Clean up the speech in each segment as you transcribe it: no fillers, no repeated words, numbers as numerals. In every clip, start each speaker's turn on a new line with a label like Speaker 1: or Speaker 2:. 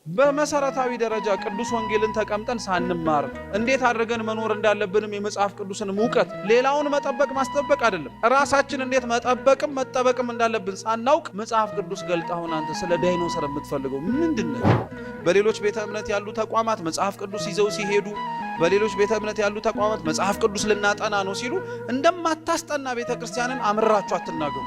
Speaker 1: በመሰረታዊ ደረጃ ቅዱስ ወንጌልን ተቀምጠን ሳንማር እንዴት አድርገን መኖር እንዳለብንም የመጽሐፍ ቅዱስን ዕውቀት ሌላውን መጠበቅ ማስጠበቅ አይደለም ራሳችን እንዴት መጠበቅም መጠበቅም እንዳለብን ሳናውቅ መጽሐፍ ቅዱስ ገልጣውን አንተ ስለ ዳይኖሰር የምትፈልገው ምንድነው? በሌሎች ቤተ እምነት ያሉ ተቋማት መጽሐፍ ቅዱስ ይዘው ሲሄዱ በሌሎች ቤተ እምነት ያሉ ተቋማት መጽሐፍ ቅዱስ ልናጠና ነው ሲሉ እንደማታስጠና ቤተክርስቲያንን አምራችሁ አትናገሩ።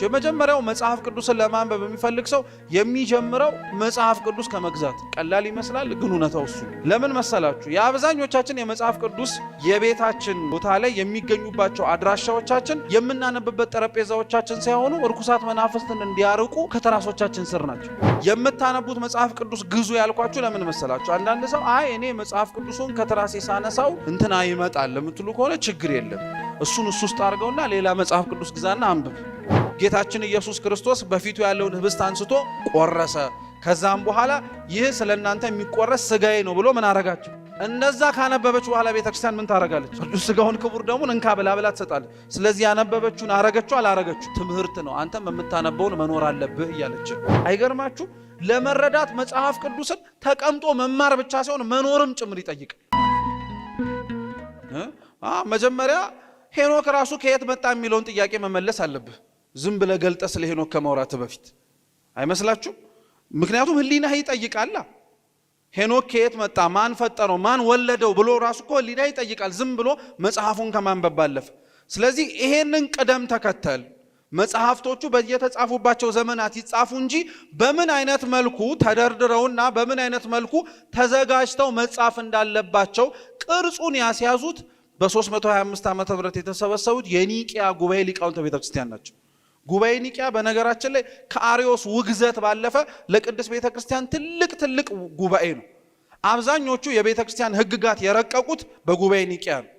Speaker 1: የመጀመሪያው መጽሐፍ ቅዱስን ለማንበብ የሚፈልግ ሰው የሚጀምረው መጽሐፍ ቅዱስ ከመግዛት ቀላል ይመስላል፣ ግን እውነታው እሱ ለምን መሰላችሁ? የአብዛኞቻችን የመጽሐፍ ቅዱስ የቤታችን ቦታ ላይ የሚገኙባቸው አድራሻዎቻችን የምናነብበት ጠረጴዛዎቻችን ሳይሆኑ እርኩሳት መናፍስትን እንዲያርቁ ከተራሶቻችን ስር ናቸው። የምታነቡት መጽሐፍ ቅዱስ ግዙ ያልኳችሁ ለምን መሰላችሁ? አንዳንድ ሰው አይ እኔ መጽሐፍ ቅዱስን ከተራሴ ሳነሳው እንትና ይመጣል ለምትሉ ከሆነ ችግር የለም። እሱን ውስጥ አድርገውና ሌላ መጽሐፍ ቅዱስ ግዛና አንብብ። ጌታችን ኢየሱስ ክርስቶስ በፊቱ ያለውን ህብስት አንስቶ ቆረሰ። ከዛም በኋላ ይህ ስለናንተ የሚቆረስ ስጋዬ ነው ብሎ ምን አረጋቸው? እንደዛ ካነበበች በኋላ ቤተክርስቲያን ምን ታረጋለች? ቅዱስ ስጋውን ክቡር ደሙን እንካ ብላ ትሰጣለች። ስለዚህ ያነበበችውን አረገችው አላረገችው ትምህርት ነው። አንተም የምታነበውን መኖር አለብህ እያለች አይገርማችሁ? ለመረዳት መጽሐፍ ቅዱስን ተቀምጦ መማር ብቻ ሳይሆን መኖርም ጭምር ይጠይቃል። መጀመሪያ ሄኖክ ራሱ ከየት መጣ የሚለውን ጥያቄ መመለስ አለብህ። ዝም ብለህ ገልጠህ ስለ ሄኖክ ከማውራት በፊት አይመስላችሁ? ምክንያቱም ህሊናህ ይጠይቃል። ሄኖክ ከየት መጣ፣ ማን ፈጠረው፣ ማን ወለደው ብሎ ራሱ እኮ ህሊናህ ይጠይቃል፣ ዝም ብሎ መጽሐፉን ከማንበብ ባለፈ። ስለዚህ ይሄንን ቅደም ተከተል መጽሐፍቶቹ በየተጻፉባቸው ዘመናት ይጻፉ እንጂ በምን አይነት መልኩ ተደርድረውና በምን አይነት መልኩ ተዘጋጅተው መጻፍ እንዳለባቸው ቅርጹን ያስያዙት በ325 ዓመተ ምህረት የተሰበሰቡት የኒቂያ ጉባኤ ሊቃውንተ ቤተክርስቲያን ናቸው። ጉባኤ ኒቂያ በነገራችን ላይ ከአሪዮስ ውግዘት ባለፈ ለቅድስት ቤተክርስቲያን ትልቅ ጉባኤ ነው። አብዛኞቹ የቤተክርስቲያን ህግጋት የረቀቁት በጉባኤ ኒቂያ ነው።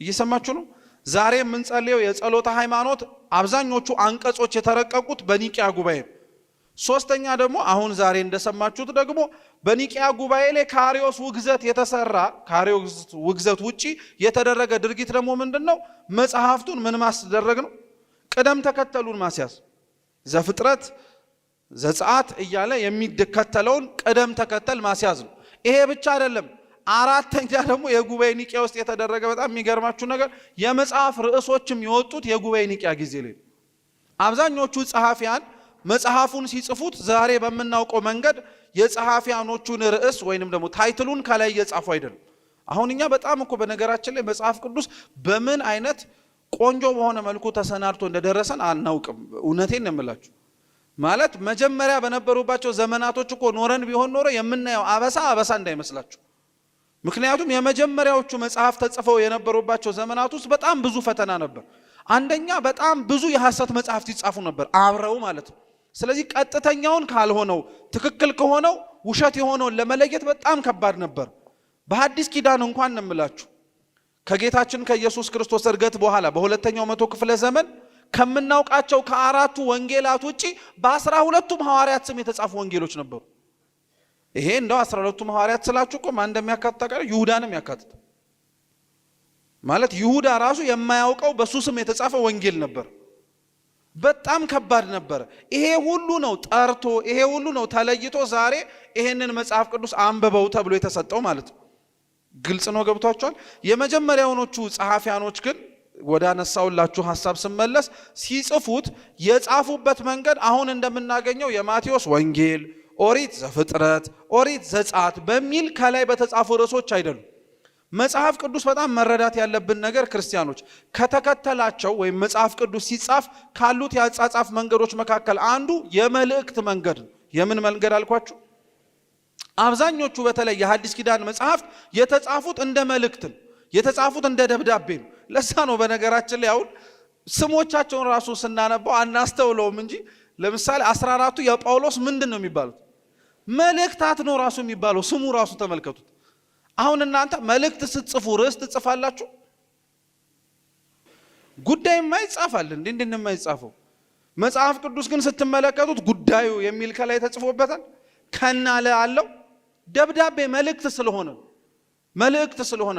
Speaker 1: እየሰማችሁ ነው? ዛሬ የምንጸልየው የጸሎተ ሃይማኖት አብዛኞቹ አንቀጾች የተረቀቁት በኒቂያ ጉባኤ ነው። ሶስተኛ ደግሞ አሁን ዛሬ እንደሰማችሁት ደግሞ በኒቂያ ጉባኤ ላይ ከአሪዮስ ውግዘት የተሰራ ከአሪዮስ ውግዘት ውጪ የተደረገ ድርጊት ደግሞ ምንድነው? መጽሐፍቱን ምን ማስደረግ ነው? ቅደም ተከተሉን ማስያዝ። ዘፍጥረት ዘጸአት እያለ የሚከተለውን ቅደም ተከተል ማስያዝ ነው። ይሄ ብቻ አይደለም። አራተኛ ደግሞ የጉባኤ ኒቂያ ውስጥ የተደረገ በጣም የሚገርማችሁ ነገር የመጽሐፍ ርዕሶችም የወጡት የጉባኤ ኒቂያ ጊዜ ላይ ነው። አብዛኞቹ ጸሐፊያን መጽሐፉን ሲጽፉት ዛሬ በመናውቀው መንገድ የጸሐፊያኖቹን ርዕስ ወይንም ደግሞ ታይትሉን ከላይ እየጻፉ አይደለም። አሁን እኛ በጣም እኮ በነገራችን ላይ መጽሐፍ ቅዱስ በምን አይነት ቆንጆ በሆነ መልኩ ተሰናድቶ እንደደረሰን አናውቅም። እውነቴን ነው የምላችሁ። ማለት መጀመሪያ በነበሩባቸው ዘመናቶች እኮ ኖረን ቢሆን ኖሮ የምናየው አበሳ እንዳይመስላችሁ። ምክንያቱም የመጀመሪያዎቹ መጽሐፍ ተጽፈው የነበሩባቸው ዘመናት ውስጥ በጣም ብዙ ፈተና ነበር። አንደኛ በጣም ብዙ የሐሰት መጽሐፍት ይጻፉ ነበር አብረው ማለት ነው። ስለዚህ ቀጥተኛውን ካልሆነው ትክክል ከሆነው ውሸት የሆነውን ለመለየት በጣም ከባድ ነበር። በሐዲስ ኪዳን እንኳን እንምላችሁ ከጌታችን ከኢየሱስ ክርስቶስ እርገት በኋላ በሁለተኛው መቶ ክፍለ ዘመን ከምናውቃቸው ከአራቱ ወንጌላት ውጪ በ12ቱም ሐዋርያት ስም የተጻፉ ወንጌሎች ነበሩ። ይሄ እንደው 12ቱም ሐዋርያት ስላችሁ እኮ ማን እንደሚያካትት ታውቃለህ? ይሁዳንም ያካትት ማለት ይሁዳ ራሱ የማያውቀው በሱ ስም የተጻፈ ወንጌል ነበር። በጣም ከባድ ነበር። ይሄ ሁሉ ነው ጠርቶ ይሄ ሁሉ ነው ተለይቶ ዛሬ ይሄንን መጽሐፍ ቅዱስ አንብበው ተብሎ የተሰጠው ማለት ነው። ግልጽ ነው? ገብቷቸዋል? የመጀመሪያዎቹ ጸሐፊያኖች ግን ወደ አነሳውላችሁ ሐሳብ ስመለስ ሲጽፉት የጻፉበት መንገድ አሁን እንደምናገኘው የማቴዎስ ወንጌል፣ ኦሪት ዘፍጥረት፣ ኦሪት ዘጸአት በሚል ከላይ በተጻፉ ርዕሶች አይደሉም። መጽሐፍ ቅዱስ በጣም መረዳት ያለብን ነገር ክርስቲያኖች ከተከተላቸው ወይም መጽሐፍ ቅዱስ ሲጻፍ ካሉት የአጻጻፍ መንገዶች መካከል አንዱ የመልእክት መንገድ ነው። የምን መንገድ አልኳችሁ? አብዛኞቹ በተለይ የሐዲስ ኪዳን መጽሐፍት የተጻፉት እንደ መልእክት ነው፣ የተጻፉት እንደ ደብዳቤ ነው። ለዛ ነው በነገራችን ላይ አሁን ስሞቻቸውን ራሱ ስናነባው አናስተውለውም እንጂ ለምሳሌ 14ቱ የጳውሎስ ምንድን ነው የሚባሉት? መልእክታት ነው ራሱ የሚባለው። ስሙ ራሱ ተመልከቱት። አሁን እናንተ መልእክት ስትጽፉ ርዕስ ትጽፋላችሁ? ጉዳይማ ይጻፋል እንዴ? እንደምን የማይጻፈው? መጽሐፍ ቅዱስ ግን ስትመለከቱት ጉዳዩ የሚል ከላይ ተጽፎበታል። ከናለ አለው ደብዳቤ መልእክት ስለሆነ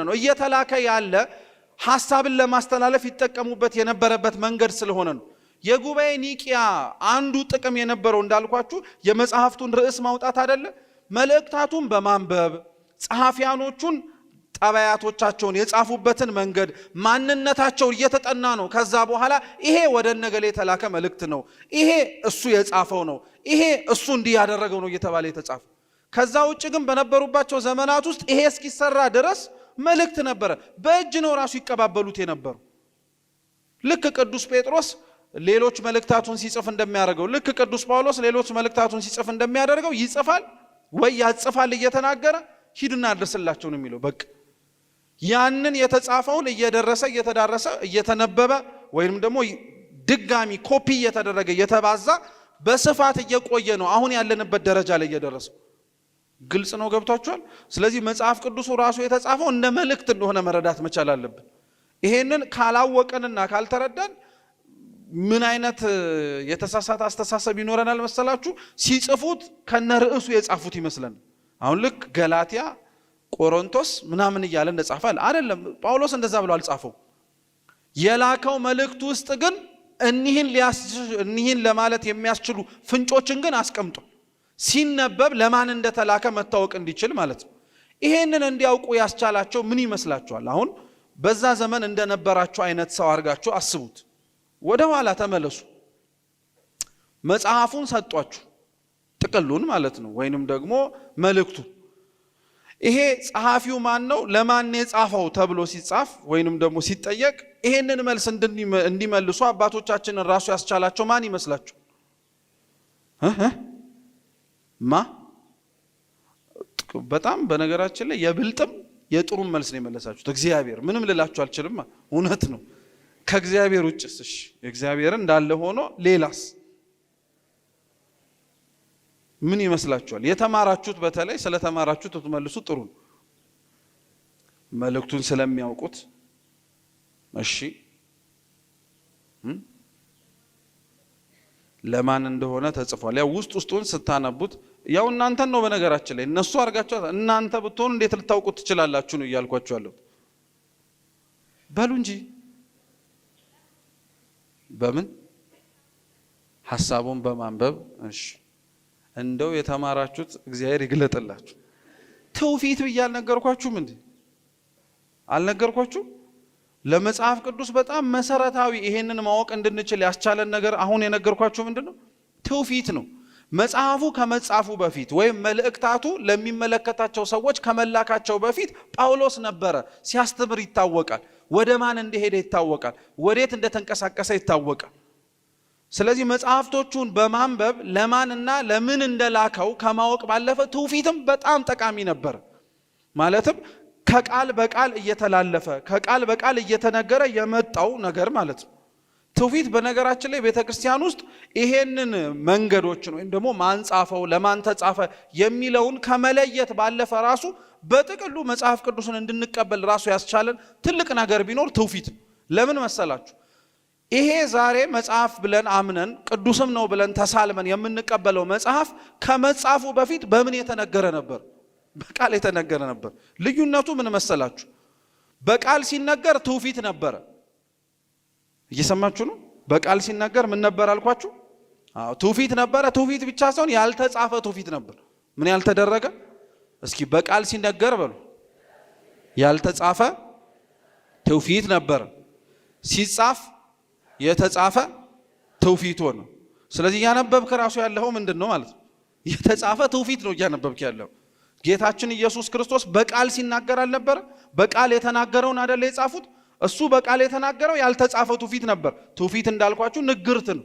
Speaker 1: ነው እየተላከ ያለ ሐሳብን ለማስተላለፍ ይጠቀሙበት የነበረበት መንገድ ስለሆነ ነው። የጉባኤ ኒቂያ አንዱ ጥቅም የነበረው እንዳልኳችሁ የመጽሐፍቱን ርዕስ ማውጣት አይደለ? መልእክታቱን በማንበብ ጸሐፊያኖቹን ጠባያቶቻቸውን የጻፉበትን መንገድ ማንነታቸው እየተጠና ነው። ከዛ በኋላ ይሄ ወደ ነገሌ የተላከ መልእክት ነው፣ ይሄ እሱ የጻፈው ነው፣ ይሄ እሱ እንዲህ ያደረገው ነው እየተባለ የተጻፈ። ከዛ ውጭ ግን በነበሩባቸው ዘመናት ውስጥ ይሄ እስኪሰራ ድረስ መልእክት ነበረ። በእጅ ነው ራሱ ይቀባበሉት የነበሩ። ልክ ቅዱስ ጴጥሮስ ሌሎች መልእክታቱን ሲጽፍ እንደሚያደርገው፣ ልክ ቅዱስ ጳውሎስ ሌሎች መልእክታቱን ሲጽፍ እንደሚያደርገው ይጽፋል ወይ ያጽፋል እየተናገረ ሂድና አድርስላቸው ነው የሚለው። በቃ ያንን የተጻፈውን እየደረሰ እየተዳረሰ እየተነበበ ወይንም ደግሞ ድጋሚ ኮፒ እየተደረገ እየተባዛ በስፋት እየቆየ ነው አሁን ያለንበት ደረጃ ላይ እየደረሰው። ግልጽ ነው፣ ገብቷችኋል? ስለዚህ መጽሐፍ ቅዱሱ ራሱ የተጻፈው እንደ መልእክት እንደሆነ መረዳት መቻል አለብን። ይሄንን ካላወቀንና ካልተረዳን ምን አይነት የተሳሳተ አስተሳሰብ ይኖረናል መሰላችሁ? ሲጽፉት ከነ ርዕሱ የጻፉት ይመስለን። አሁን ልክ ገላትያ፣ ቆሮንቶስ ምናምን እያለ እንደጻፈ አይደለም። ጳውሎስ እንደዛ ብሎ አልጻፈው። የላከው መልእክት ውስጥ ግን እኒህን ለማለት የሚያስችሉ ፍንጮችን ግን አስቀምጦ ሲነበብ ለማን እንደተላከ መታወቅ እንዲችል ማለት ነው። ይሄንን እንዲያውቁ ያስቻላቸው ምን ይመስላችኋል? አሁን በዛ ዘመን እንደነበራቸው አይነት ሰው አድርጋችሁ አስቡት። ወደ ኋላ ተመለሱ። መጽሐፉን ሰጧችሁ፣ ጥቅሉን ማለት ነው፣ ወይንም ደግሞ መልእክቱ። ይሄ ጸሐፊው ማን ነው፣ ለማን የጻፈው ተብሎ ሲጻፍ ወይንም ደግሞ ሲጠየቅ ይሄንን መልስ እንዲመልሱ አባቶቻችንን ራሱ ያስቻላቸው ማን ይመስላችሁ? በጣም በነገራችን ላይ የብልጥም የጥሩም መልስ ነው የመለሳችሁት። እግዚአብሔር ምንም ልላችሁ አልችልም። እውነት ነው። ከእግዚአብሔር ውጭስ? እሺ እግዚአብሔር እንዳለ ሆኖ ሌላስ ምን ይመስላችኋል? የተማራችሁት በተለይ ስለተማራችሁት ትመልሱ ጥሩ ነው። መልእክቱን ስለሚያውቁት እሺ ለማን እንደሆነ ተጽፏል። ያው ውስጡን ስታነቡት ያው እናንተን ነው በነገራችን ላይ እነሱ አርጋችሁ እናንተ ብትሆኑ እንዴት ልታውቁት ትችላላችሁ ነው እያልኳችሁ ያለው። በሉ እንጂ በምን ሐሳቡን በማንበብ እሺ እንደው የተማራችሁት እግዚአብሔር ይግለጥላችሁ። ተውፊት ብዬ አልነገርኳችሁም እንዴ? አልነገርኳችሁ? ለመጽሐፍ ቅዱስ በጣም መሰረታዊ ይሄንን ማወቅ እንድንችል ያስቻለን ነገር አሁን የነገርኳችሁ ምንድነው? ትውፊት ነው። መጽሐፉ ከመጻፉ በፊት ወይም መልእክታቱ ለሚመለከታቸው ሰዎች ከመላካቸው በፊት ጳውሎስ ነበረ ሲያስተምር ይታወቃል። ወደ ማን እንደሄደ ይታወቃል። ወዴት እንደተንቀሳቀሰ ይታወቃል። ስለዚህ መጽሐፍቶቹን በማንበብ ለማንና ለምን እንደላከው ከማወቅ ባለፈ ትውፊትም በጣም ጠቃሚ ነበር። ማለትም ከቃል በቃል እየተላለፈ ከቃል በቃል እየተነገረ የመጣው ነገር ማለት ነው። ትውፊት በነገራችን ላይ ቤተክርስቲያን ውስጥ ይሄንን መንገዶችን ወይም ደግሞ ማን ጻፈው ለማን ተጻፈ የሚለውን ከመለየት ባለፈ ራሱ በጥቅሉ መጽሐፍ ቅዱስን እንድንቀበል ራሱ ያስቻለን ትልቅ ነገር ቢኖር ትውፊት ነው። ለምን መሰላችሁ? ይሄ ዛሬ መጽሐፍ ብለን አምነን ቅዱስም ነው ብለን ተሳልመን የምንቀበለው መጽሐፍ ከመጻፉ በፊት በምን የተነገረ ነበር? በቃል የተነገረ ነበር። ልዩነቱ ምን መሰላችሁ? በቃል ሲነገር ትውፊት ነበረ። እየሰማችሁ ነው? በቃል ሲነገር ምን ነበር አልኳችሁ? ትውፊት ነበረ። ትውፊት ብቻ ሳይሆን ያልተጻፈ ትውፊት ነበር። ምን ያልተደረገ? እስኪ በቃል ሲነገር በሉ። ያልተጻፈ ትውፊት ነበር። ሲጻፍ የተጻፈ ትውፊት ሆነ። ስለዚህ ያነበብክ ራሱ ያለው ምንድነው ማለት ነው? የተጻፈ ትውፊት ነው እያነበብክ ያለው። ጌታችን ኢየሱስ ክርስቶስ በቃል ሲናገር አልነበረ? በቃል የተናገረውን አይደል የጻፉት? እሱ በቃል የተናገረው ያልተጻፈ ትውፊት ነበር። ትውፊት እንዳልኳችሁ ንግርት ነው።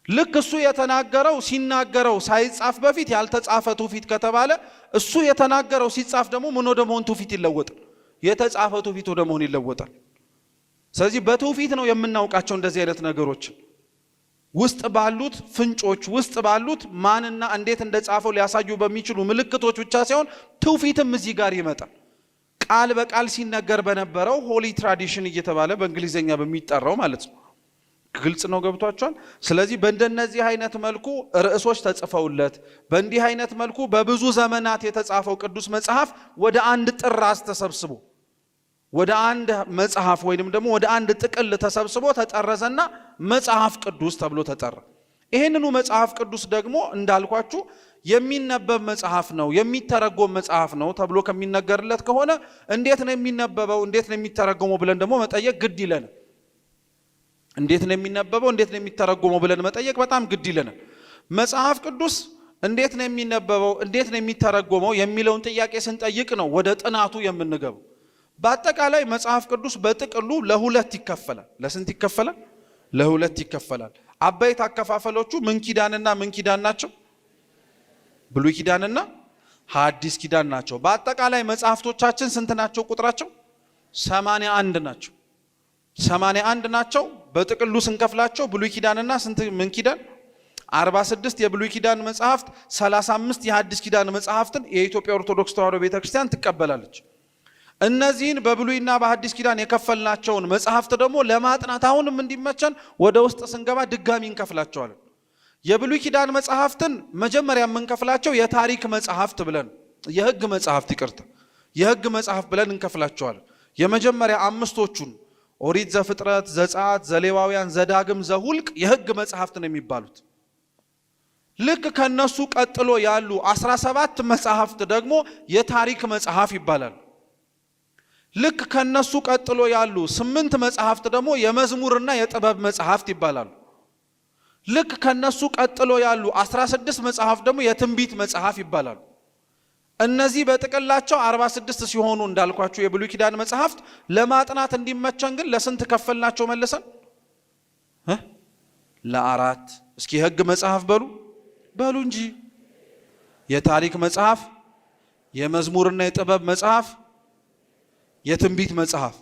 Speaker 1: ልክ እሱ የተናገረው ሲናገረው ሳይጻፍ በፊት ያልተጻፈ ትውፊት ከተባለ እሱ የተናገረው ሲጻፍ ደግሞ ምን ወደ መሆን ትውፊት ይለወጣል? የተጻፈ ትውፊት ወደ መሆን ይለወጣል። ስለዚህ በትውፊት ነው የምናውቃቸው እንደዚህ አይነት ነገሮች ውስጥ ባሉት ፍንጮች ውስጥ ባሉት ማንና እንዴት እንደጻፈው ሊያሳዩ በሚችሉ ምልክቶች ብቻ ሳይሆን ትውፊትም እዚህ ጋር ይመጣል። ቃል በቃል ሲነገር በነበረው ሆሊ ትራዲሽን እየተባለ በእንግሊዘኛ በሚጠራው ማለት ነው። ግልጽ ነው፣ ገብቷቸዋል። ስለዚህ በእንደነዚህ አይነት መልኩ ርዕሶች ተጽፈውለት በእንዲህ አይነት መልኩ በብዙ ዘመናት የተጻፈው ቅዱስ መጽሐፍ ወደ አንድ ጥራዝ ተሰብስቦ ወደ አንድ መጽሐፍ ወይንም ደግሞ ወደ አንድ ጥቅል ተሰብስቦ ተጠረዘና መጽሐፍ ቅዱስ ተብሎ ተጠራ። ይሄንኑ መጽሐፍ ቅዱስ ደግሞ እንዳልኳችሁ የሚነበብ መጽሐፍ ነው የሚተረጎም መጽሐፍ ነው ተብሎ ከሚነገርለት ከሆነ እንዴት ነው የሚነበበው እንዴት ነው የሚተረጎመው ብለን ደግሞ መጠየቅ ግድ ይለናል። እንዴት ነው የሚነበበው እንዴት ነው የሚተረጎመው ብለን መጠየቅ በጣም ግድ ይለናል። መጽሐፍ ቅዱስ እንዴት ነው የሚነበበው እንዴት ነው የሚተረጎመው የሚለውን ጥያቄ ስንጠይቅ ነው ወደ ጥናቱ የምንገባው። በአጠቃላይ መጽሐፍ ቅዱስ በጥቅሉ ለሁለት ይከፈላል። ለስንት ይከፈላል? ለሁለት ይከፈላል። አበይት አከፋፈሎቹ ምን ኪዳንና ምን ኪዳን ናቸው? ብሉይ ኪዳንና ሐዲስ ኪዳን ናቸው። በአጠቃላይ መጽሐፍቶቻችን ስንት ናቸው? ቁጥራቸው 81 ናቸው። 81 ናቸው። በጥቅሉ ስንከፍላቸው ብሉይ ኪዳንና ስንት ምን ኪዳን? 46 የብሉይ ኪዳን መጽሐፍት 35 የሐዲስ ኪዳን መጽሐፍትን የኢትዮጵያ ኦርቶዶክስ ተዋሕዶ ቤተክርስቲያን ትቀበላለች። እነዚህን በብሉይና በሐዲስ ኪዳን የከፈልናቸውን መጽሐፍት ደግሞ ለማጥናት አሁንም እንዲመቸን ወደ ውስጥ ስንገባ ድጋሚ እንከፍላቸዋለን። የብሉይ ኪዳን መጽሐፍትን መጀመሪያ የምንከፍላቸው የታሪክ መጽሐፍት ብለን የሕግ መጽሐፍት የሕግ መጽሐፍ ብለን እንከፍላቸዋለን። የመጀመሪያ አምስቶቹን ኦሪት፣ ዘፍጥረት፣ ዘጸአት፣ ዘሌዋውያን፣ ዘዳግም፣ ዘሁልቅ የሕግ መጽሐፍት ነው የሚባሉት። ልክ ከነሱ ቀጥሎ ያሉ 17 መጽሐፍት ደግሞ የታሪክ መጽሐፍ ይባላል። ልክ ከነሱ ቀጥሎ ያሉ 8 መጽሐፍት ደግሞ የመዝሙርና የጥበብ መጽሐፍት ይባላሉ። ልክ ከነሱ ቀጥሎ ያሉ 16 መጽሐፍ ደግሞ የትንቢት መጽሐፍ ይባላሉ። እነዚህ በጥቅላቸው 46 ሲሆኑ እንዳልኳችሁ የብሉይ ኪዳን መጽሐፍት ለማጥናት እንዲመቸን ግን ለስንት ከፈልናቸው መልሰን? ለአራት። እስኪ የሕግ መጽሐፍ በሉ እንጂ የታሪክ መጽሐፍ፣ የመዝሙርና የጥበብ መጽሐፍ፣ የትንቢት መጽሐፍ።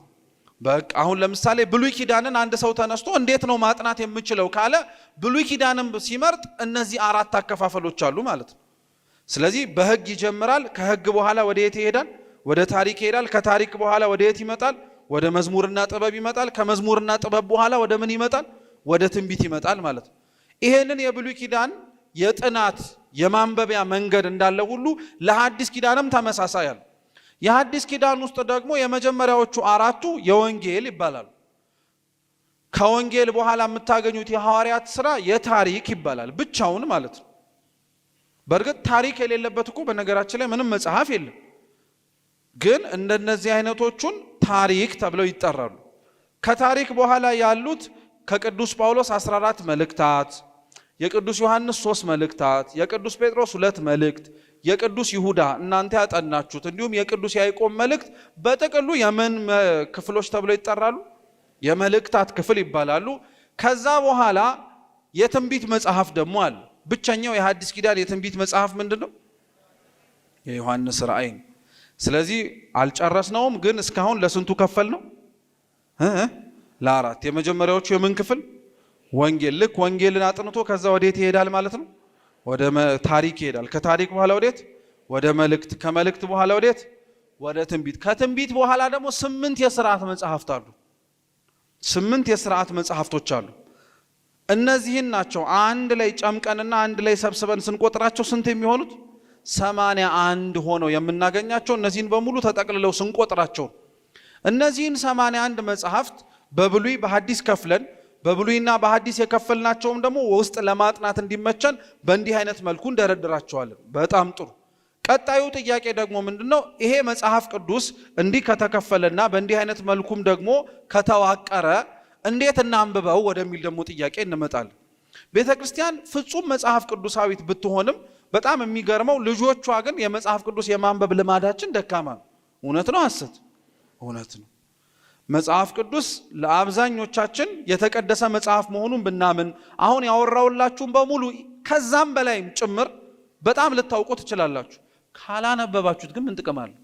Speaker 1: በቃ አሁን ለምሳሌ ብሉይ ኪዳንን አንድ ሰው ተነስቶ እንዴት ነው ማጥናት የምችለው ካለ ብሉይ ኪዳንን ሲመርጥ እነዚህ አራት አከፋፈሎች አሉ ማለት ነው። ስለዚህ በሕግ ይጀምራል። ከሕግ በኋላ ወደ የት ይሄዳል? ወደ ታሪክ ይሄዳል። ከታሪክ በኋላ ወደ የት ይመጣል? ወደ መዝሙርና ጥበብ ይመጣል። ከመዝሙርና ጥበብ በኋላ ወደ ምን ይመጣል? ወደ ትንቢት ይመጣል ማለት ነው። ይሄንን የብሉይ ኪዳን የጥናት የማንበቢያ መንገድ እንዳለ ሁሉ ለሐዲስ ኪዳንም ተመሳሳይ አለ። የሐዲስ ኪዳን ውስጥ ደግሞ የመጀመሪያዎቹ አራቱ የወንጌል ይባላሉ። ከወንጌል በኋላ የምታገኙት የሐዋርያት ሥራ የታሪክ ይባላል ብቻውን ማለት ነው። በእርግጥ ታሪክ የሌለበት እኮ በነገራችን ላይ ምንም መጽሐፍ የለም። ግን እንደነዚህ አይነቶቹን ታሪክ ተብለው ይጠራሉ። ከታሪክ በኋላ ያሉት ከቅዱስ ጳውሎስ 14 መልእክታት፣ የቅዱስ ዮሐንስ 3 መልእክታት፣ የቅዱስ ጴጥሮስ 2 መልእክት፣ የቅዱስ ይሁዳ እናንተ ያጠናችሁት እንዲሁም የቅዱስ ያዕቆብ መልእክት በጥቅሉ የምን ክፍሎች ተብለው ይጠራሉ? የመልእክታት ክፍል ይባላሉ። ከዛ በኋላ የትንቢት መጽሐፍ ደግሞ አለ። ብቸኛው የሐዲስ ኪዳን የትንቢት መጽሐፍ ምንድነው? የዮሐንስ ራእይ። ስለዚህ አልጨረስነውም፣ ግን እስካሁን ለስንቱ ከፈል ነው? ለአራት። የመጀመሪያዎቹ የምን ክፍል? ወንጌል። ልክ ወንጌልን አጥንቶ ከዛ ወዴት ይሄዳል ማለት ነው? ወደ ታሪክ ይሄዳል። ከታሪክ በኋላ ወዴት? ወደ መልእክት። ከመልእክት በኋላ ወዴት? ወደ ትንቢት። ከትንቢት በኋላ ደግሞ 8 የሥርዓት መጽሐፍት አሉ። 8 የሥርዓት መጽሐፍቶች አሉ። እነዚህን ናቸው አንድ ላይ ጨምቀንና አንድ ላይ ሰብስበን ስንቆጥራቸው ስንት የሚሆኑት? 81 ሆነው የምናገኛቸው እነዚህን በሙሉ ተጠቅልለው ስንቆጥራቸው እነዚህን 81 መጽሐፍት በብሉይ በሐዲስ ከፍለን በብሉይና በሐዲስ የከፈልናቸውም ደግሞ ውስጥ ለማጥናት እንዲመቸን በእንዲህ አይነት መልኩ እንደረድራቸዋለን። በጣም ጥሩ። ቀጣዩ ጥያቄ ደግሞ ምንድነው? ይሄ መጽሐፍ ቅዱስ እንዲህ ከተከፈለና በእንዲህ አይነት መልኩም ደግሞ ከተዋቀረ እንዴት እናንብበው ወደሚል ደግሞ ጥያቄ እንመጣለን። ቤተክርስቲያን ፍጹም መጽሐፍ ቅዱሳዊት ብትሆንም በጣም የሚገርመው ልጆቿ ግን የመጽሐፍ ቅዱስ የማንበብ ልማዳችን ደካማ ነው። እውነት ነው ሐሰት? እውነት ነው። መጽሐፍ ቅዱስ ለአብዛኞቻችን የተቀደሰ መጽሐፍ መሆኑን ብናምን አሁን ያወራውላችሁም በሙሉ ከዛም በላይም ጭምር በጣም ልታውቁ ትችላላችሁ። ካላነበባችሁት ግን ምን ጥቅም አለው?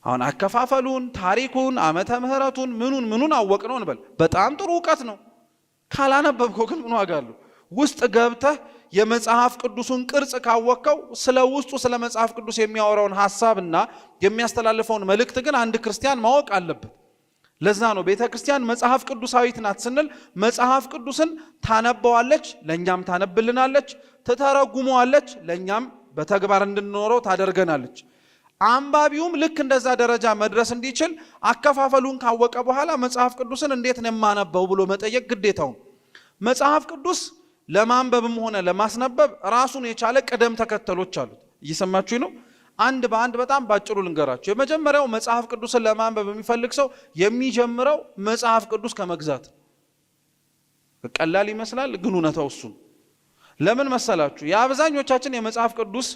Speaker 1: አሁን አከፋፈሉን፣ ታሪኩን፣ ዓመተ ምህረቱን ምኑን አወቅነው እንበል፣ በጣም ጥሩ ዕውቀት ነው። ካላነበብከው ግን ምን ዋጋ አለው? ውስጥ ገብተህ የመጽሐፍ ቅዱሱን ቅርጽ ካወቅከው ስለ ውስጡ ስለ መጽሐፍ ቅዱስ የሚያወራውን ሐሳብና የሚያስተላልፈውን መልእክት ግን አንድ ክርስቲያን ማወቅ አለበት። ለዛ ነው ቤተ ክርስቲያን መጽሐፍ ቅዱሳዊት ናት ስንል መጽሐፍ ቅዱስን ታነበዋለች፣ ለኛም ታነብልናለች፣ ትተረጉመዋለች፣ ለኛም በተግባር እንድንኖረው ታደርገናለች። አንባቢውም ልክ እንደዛ ደረጃ መድረስ እንዲችል አከፋፈሉን ካወቀ በኋላ መጽሐፍ ቅዱስን እንዴት ነው የማነበው ብሎ መጠየቅ ግዴታው። መጽሐፍ ቅዱስ ለማንበብም ሆነ ለማስነበብ ራሱን የቻለ ቅደም ተከተሎች አሉት። እየሰማችሁ ነው? አንድ በአንድ በጣም ባጭሩ ልንገራችሁ። የመጀመሪያው መጽሐፍ ቅዱስን ለማንበብ የሚፈልግ ሰው የሚጀምረው መጽሐፍ ቅዱስ ከመግዛት። ቀላል ይመስላል ግን እውነታው እሱ ነው። ለምን መሰላችሁ? የአብዛኞቻችን የመጽሐፍ ቅዱስ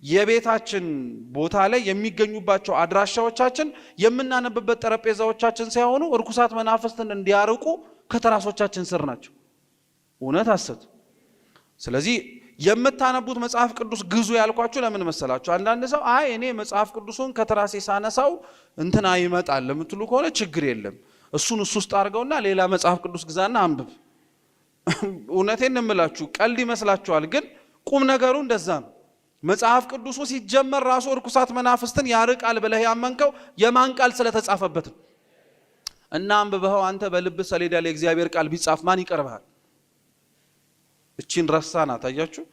Speaker 1: የቤታችን ቦታ ላይ የሚገኙባቸው አድራሻዎቻችን የምናነብበት ጠረጴዛዎቻችን ሳይሆኑ እርኩሳት መናፍስትን እንዲያርቁ ከተራሶቻችን ስር ናቸው። እውነት ሐሰት። ስለዚህ የምታነቡት መጽሐፍ ቅዱስ ግዙ ያልኳችሁ ለምን መሰላችሁ? አንዳንድ ሰው አይ እኔ መጽሐፍ ቅዱሱን ከተራሴ ሳነሳው እንትና ይመጣል ለምትሉ ከሆነ ችግር የለም፣ እሱን ውስጥ አድርገውና ሌላ መጽሐፍ ቅዱስ ግዛና አንብብ። እውነቴን እንምላችሁ ቀልድ ይመስላችኋል፣ ግን ቁም ነገሩ እንደዛ ነው። መጽሐፍ ቅዱሱ ሲጀመር ራሱ እርኩሳት መናፍስትን ያርቃል ብለህ ያመንከው የማን ቃል ስለተጻፈበት ነው? እና አንብበው አንተ በልብ ሰሌዳ ላይ እግዚአብሔር ቃል ቢጻፍ ማን ይቀርባል? እቺን ረሳና ታያችሁ።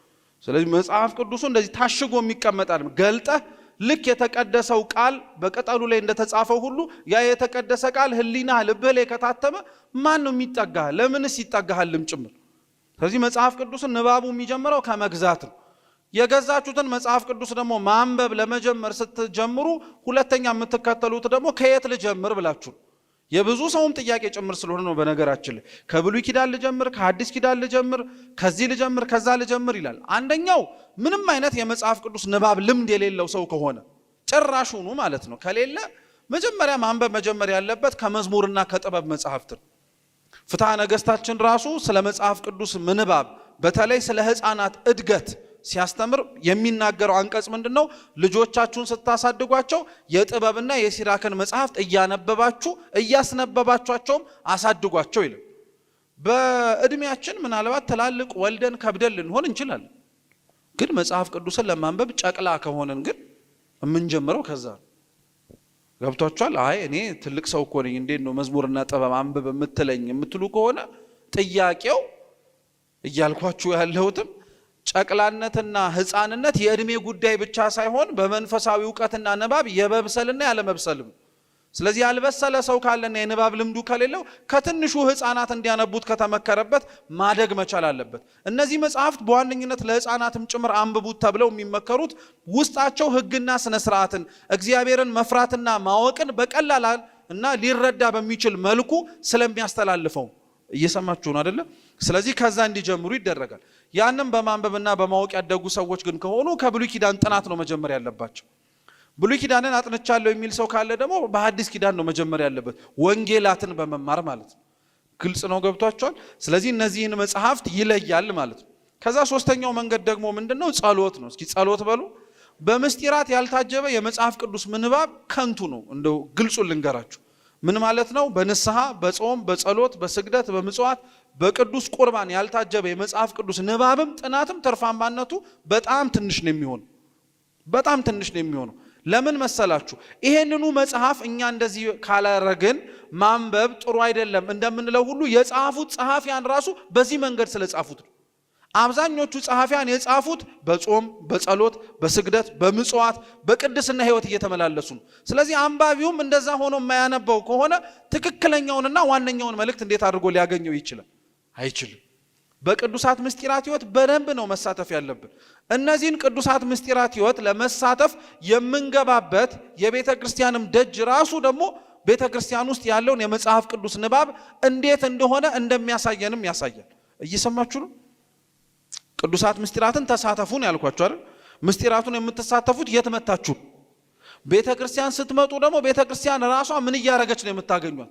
Speaker 1: ስለዚህ መጽሐፍ ቅዱሱ እንደዚህ ታሽጎ የሚቀመጥ አይደለም። ገልጠህ ልክ የተቀደሰው ቃል በቅጠሉ ላይ እንደተጻፈው ሁሉ ያ የተቀደሰ ቃል ህሊና ልብህ ላይ ከታተመ ማን ነው የሚጠጋህ? ለምንስ ይጠጋሃልም ጭምር። ስለዚህ መጽሐፍ ቅዱስን ንባቡ የሚጀምረው ከመግዛት ነው። የገዛችሁትን መጽሐፍ ቅዱስ ደግሞ ማንበብ ለመጀመር ስትጀምሩ ሁለተኛ የምትከተሉት ደግሞ ከየት ልጀምር ብላችሁ የብዙ ሰውም ጥያቄ ጭምር ስለሆነ ነው። በነገራችን ላይ ከብሉይ ኪዳን ልጀምር፣ ከሐዲስ ኪዳን ልጀምር፣ ከዚህ ልጀምር፣ ከዛ ልጀምር ይላል። አንደኛው ምንም አይነት የመጽሐፍ ቅዱስ ንባብ ልምድ የሌለው ሰው ከሆነ ጭራሹኑ ማለት ነው ከሌለ መጀመሪያ ማንበብ መጀመር ያለበት ከመዝሙርና ከጥበብ መጽሐፍት ነው። ፍትሐ ነገሥታችን ራሱ ስለ መጽሐፍ ቅዱስ ምንባብ በተለይ ስለ ሕፃናት እድገት ሲያስተምር የሚናገረው አንቀጽ ምንድነው? ልጆቻችሁን ስታሳድጓቸው የጥበብና የሲራክን መጽሐፍት እያነበባችሁ እያስነበባችኋቸውም አሳድጓቸው ይላል። በእድሜያችን ምናልባት ትላልቅ ወልደን ከብደን ልንሆን እንችላለን። ግን መጽሐፍ ቅዱስን ለማንበብ ጨቅላ ከሆነን ግን የምንጀምረው ከዛ ነው። ገብቷችኋል? አይ እኔ ትልቅ ሰው እኮ ነኝ እንዴት ነው መዝሙርና ጥበብ አንብብ የምትለኝ የምትሉ ከሆነ ጥያቄው እያልኳችሁ ያለሁትም ጨቅላነትና ሕፃንነት የእድሜ ጉዳይ ብቻ ሳይሆን በመንፈሳዊ ዕውቀትና ንባብ የመብሰልና ያለመብሰልም። ስለዚህ ያልበሰለ ሰው ካለና የንባብ ልምዱ ከሌለው ከትንሹ ሕፃናት እንዲያነቡት ከተመከረበት ማደግ መቻል አለበት። እነዚህ መጽሐፍት በዋነኝነት ለሕፃናትም ጭምር አንብቡት ተብለው የሚመከሩት ውስጣቸው ሕግና ስነ ስርዓትን እግዚአብሔርን መፍራትና ማወቅን በቀላል እና ሊረዳ በሚችል መልኩ ስለሚያስተላልፈው። እየሰማችሁ ነው አይደለ? ስለዚህ ከዛ እንዲጀምሩ ይደረጋል። ያንን በማንበብና በማወቅ ያደጉ ሰዎች ግን ከሆኑ ከብሉይ ኪዳን ጥናት ነው መጀመር ያለባቸው። ብሉይ ኪዳንን አጥንቻለሁ የሚል ሰው ካለ ደግሞ በሐዲስ ኪዳን ነው መጀመር ያለበት፣ ወንጌላትን በመማር ማለት ነው። ግልጽ ነው? ገብቷቸዋል? ስለዚህ እነዚህን መጽሐፍት ይለያል ማለት ነው። ከዛ ሶስተኛው መንገድ ደግሞ ምንድነው? ጸሎት ነው። እስኪ ጸሎት በሉ። በምስጢራት ያልታጀበ የመጽሐፍ ቅዱስ ምንባብ ከንቱ ነው። እንደው ግልጹን ልንገራችሁ። ምን ማለት ነው? በንስሐ በጾም በጸሎት በስግደት በምጽዋት በቅዱስ ቁርባን ያልታጀበ የመጽሐፍ ቅዱስ ንባብም ጥናትም ትርፋማነቱ በጣም ትንሽ ነው የሚሆነው። በጣም ትንሽ ነው የሚሆነው። ለምን መሰላችሁ? ይሄንኑ መጽሐፍ እኛ እንደዚህ ካላረግን ማንበብ ጥሩ አይደለም እንደምንለው ሁሉ የጻፉት ጸሐፊያን ራሱ በዚህ መንገድ ስለጻፉት ነው። አብዛኞቹ ጸሐፊያን የጻፉት በጾም በጸሎት በስግደት በምጽዋት በቅድስና ሕይወት እየተመላለሱ ነው። ስለዚህ አንባቢውም እንደዛ ሆኖ የማያነበው ከሆነ ትክክለኛውንና ዋነኛውን መልእክት እንዴት አድርጎ ሊያገኘው ይችላል? አይችልም። በቅዱሳት ምስጢራት ሕይወት በደንብ ነው መሳተፍ ያለብን። እነዚህን ቅዱሳት ምስጢራት ሕይወት ለመሳተፍ የምንገባበት የቤተ ክርስቲያንም ደጅ ራሱ ደግሞ ቤተ ክርስቲያን ውስጥ ያለውን የመጽሐፍ ቅዱስ ንባብ እንዴት እንደሆነ እንደሚያሳየንም ያሳያል። እየሰማችሁ ነው? ቅዱሳት ምስጢራትን ተሳተፉን ያልኳችሁ አይደል? ምስጢራቱን የምትሳተፉት የት መታችሁ? ቤተ ክርስቲያን ስትመጡ ደግሞ ቤተ ክርስቲያን ራሷ ምን እያረገች ነው የምታገኟት?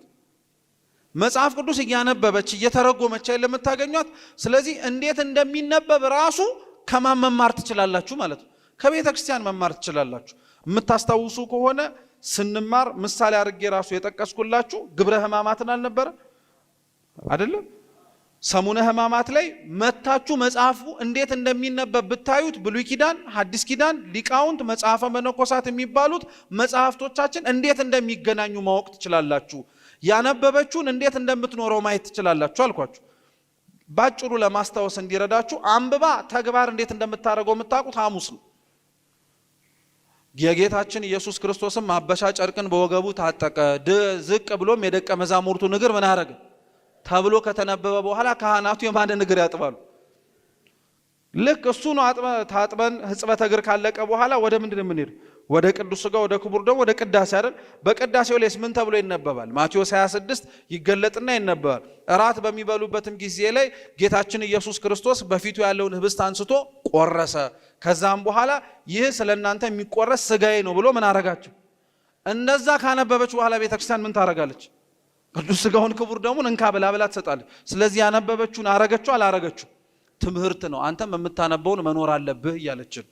Speaker 1: መጽሐፍ ቅዱስ እያነበበች እየተረጎመች አይደል የምታገኟት? ስለዚህ እንዴት እንደሚነበብ ራሱ ከማን መማር ትችላላችሁ ማለት ነው? ከቤተ ክርስቲያን መማር ትችላላችሁ። የምታስታውሱ ከሆነ ስንማር ምሳሌ አድርጌ ራሱ የጠቀስኩላችሁ ግብረ ሕማማትን አልነበረ አይደለም? ሰሙነ ሕማማት ላይ መታችሁ መጽሐፉ እንዴት እንደሚነበብ ብታዩት ብሉይ ኪዳን፣ ሐዲስ ኪዳን፣ ሊቃውንት፣ መጽሐፈ መነኮሳት የሚባሉት መጽሐፍቶቻችን እንዴት እንደሚገናኙ ማወቅ ትችላላችሁ። ያነበበችውን እንዴት እንደምትኖረው ማየት ትችላላችሁ አልኳችሁ። ባጭሩ ለማስታወስ እንዲረዳችሁ አንብባ ተግባር እንዴት እንደምታደርገው የምታውቁት ሐሙስ ነው። የጌታችን ኢየሱስ ክርስቶስም ማበሻ ጨርቅን በወገቡ ታጠቀ፣ ዝቅ ብሎም የደቀ መዛሙርቱን እግር ምን አደረገ ተብሎ ከተነበበ በኋላ ካህናቱ የማንን እግር ያጥባሉ? ልክ እሱ ነው ታጥበን ሕጽበተ እግር ካለቀ በኋላ ወደ ምንድን የምንሄድ? ወደ ቅዱስ ሥጋ ወደ ክቡር ደሙ ወደ ቅዳሴ አይደል? በቅዳሴው ላይስ ምን ተብሎ ይነበባል? ማቴዎስ 26 ይገለጥና ይነበባል። እራት በሚበሉበትም ጊዜ ላይ ጌታችን ኢየሱስ ክርስቶስ በፊቱ ያለውን ህብስት አንስቶ ቆረሰ። ከዛም በኋላ ይህ ስለእናንተ የሚቆረስ ሥጋዬ ነው ብሎ ምን አረጋቸው? እንደዛ ካነበበች በኋላ ቤተክርስቲያን ምን ታረጋለች? ቅዱስ ሥጋውን ክቡር ደሙን እንካ ብላ ትሰጣለች። ስለዚህ ያነበበችውን አረገችው አላረገችው? ትምህርት ነው። አንተም የምታነበውን መኖር አለብህ እያለችን።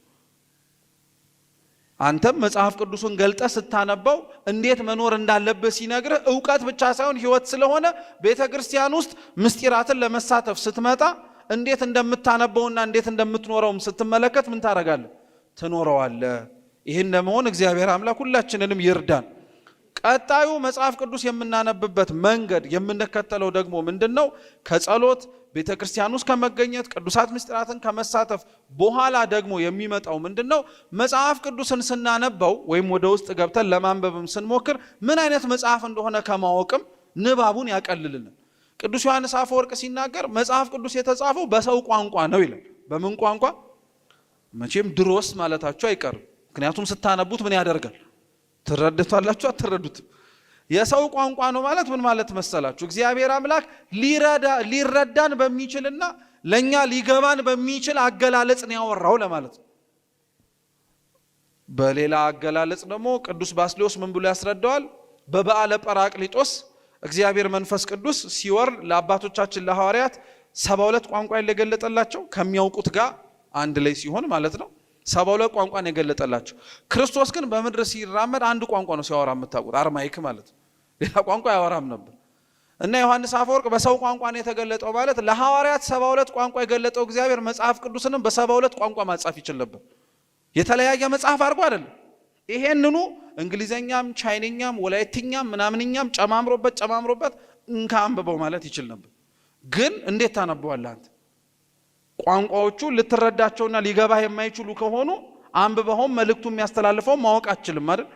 Speaker 1: አንተም መጽሐፍ ቅዱስን ገልጠ ስታነበው እንዴት መኖር እንዳለብህ ሲነግርህ ዕውቀት ብቻ ሳይሆን ሕይወት ስለሆነ ቤተክርስቲያን ውስጥ ምስጢራትን ለመሳተፍ ስትመጣ እንዴት እንደምታነበውና እንዴት እንደምትኖረውም ስትመለከት ምን ታረጋለህ? ትኖረዋለህ። ይህን ለመሆን እግዚአብሔር አምላክ ሁላችንንም ይርዳን። ቀጣዩ መጽሐፍ ቅዱስ የምናነብበት መንገድ የምንከተለው ደግሞ ምንድነው? ከጸሎት ቤተክርስቲያን ውስጥ ከመገኘት ቅዱሳት ምስጢራትን ከመሳተፍ በኋላ ደግሞ የሚመጣው ምንድነው? መጽሐፍ ቅዱስን ስናነበው ወይም ወደ ውስጥ ገብተን ለማንበብም ስንሞክር ምን አይነት መጽሐፍ እንደሆነ ከማወቅም ንባቡን ያቀልልልን። ቅዱስ ዮሐንስ አፈወርቅ ሲናገር መጽሐፍ ቅዱስ የተጻፈው በሰው ቋንቋ ነው ይላል። በምን ቋንቋ? መቼም ድሮስ ማለታችሁ አይቀርም። ምክንያቱም ስታነቡት ምን ያደርጋል? ትረዱታላችሁ አትረዱትም? የሰው ቋንቋ ነው ማለት ምን ማለት መሰላችሁ? እግዚአብሔር አምላክ ሊረዳን በሚችልና ለኛ ሊገባን በሚችል አገላለጽ ነው ያወራው ለማለት ነው። በሌላ አገላለጽ ደግሞ ቅዱስ ባስልዮስ ምን ብሎ ያስረዳዋል? በበዓለ ጰራቅሊጦስ እግዚአብሔር መንፈስ ቅዱስ ሲወርድ ለአባቶቻችን ለሐዋርያት 72 ቋንቋ የገለጠላቸው ከሚያውቁት ጋር አንድ ላይ ሲሆን ማለት ነው። 72 ቋንቋ ነው የገለጠላቸው። ክርስቶስ ግን በምድር ሲራመድ አንድ ቋንቋ ነው ሲያወራ የምታውቁት፣ አርማይክ ማለት ነው። ሌላ ቋንቋ ያወራም ነበር። እና ዮሐንስ አፈወርቅ በሰው ቋንቋ ነው የተገለጠው ማለት ለሐዋርያት 72 ቋንቋ የገለጠው እግዚአብሔር መጽሐፍ ቅዱስንም በ72 ቋንቋ ማጻፍ ይችል ነበር። የተለያየ መጽሐፍ አድርጎ አይደለም። ይሄንኑ እንግሊዘኛም ቻይንኛም ወላይትኛም ምናምንኛም ጨማምሮበት እንካ አንብበው ማለት ይችል ነበር። ግን እንዴት ታነበዋለህ አንተ? ቋንቋዎቹ ልትረዳቸውና ሊገባህ የማይችሉ ከሆኑ አንብበውም መልእክቱ የሚያስተላልፈው ማወቅ አትችልም አይደል?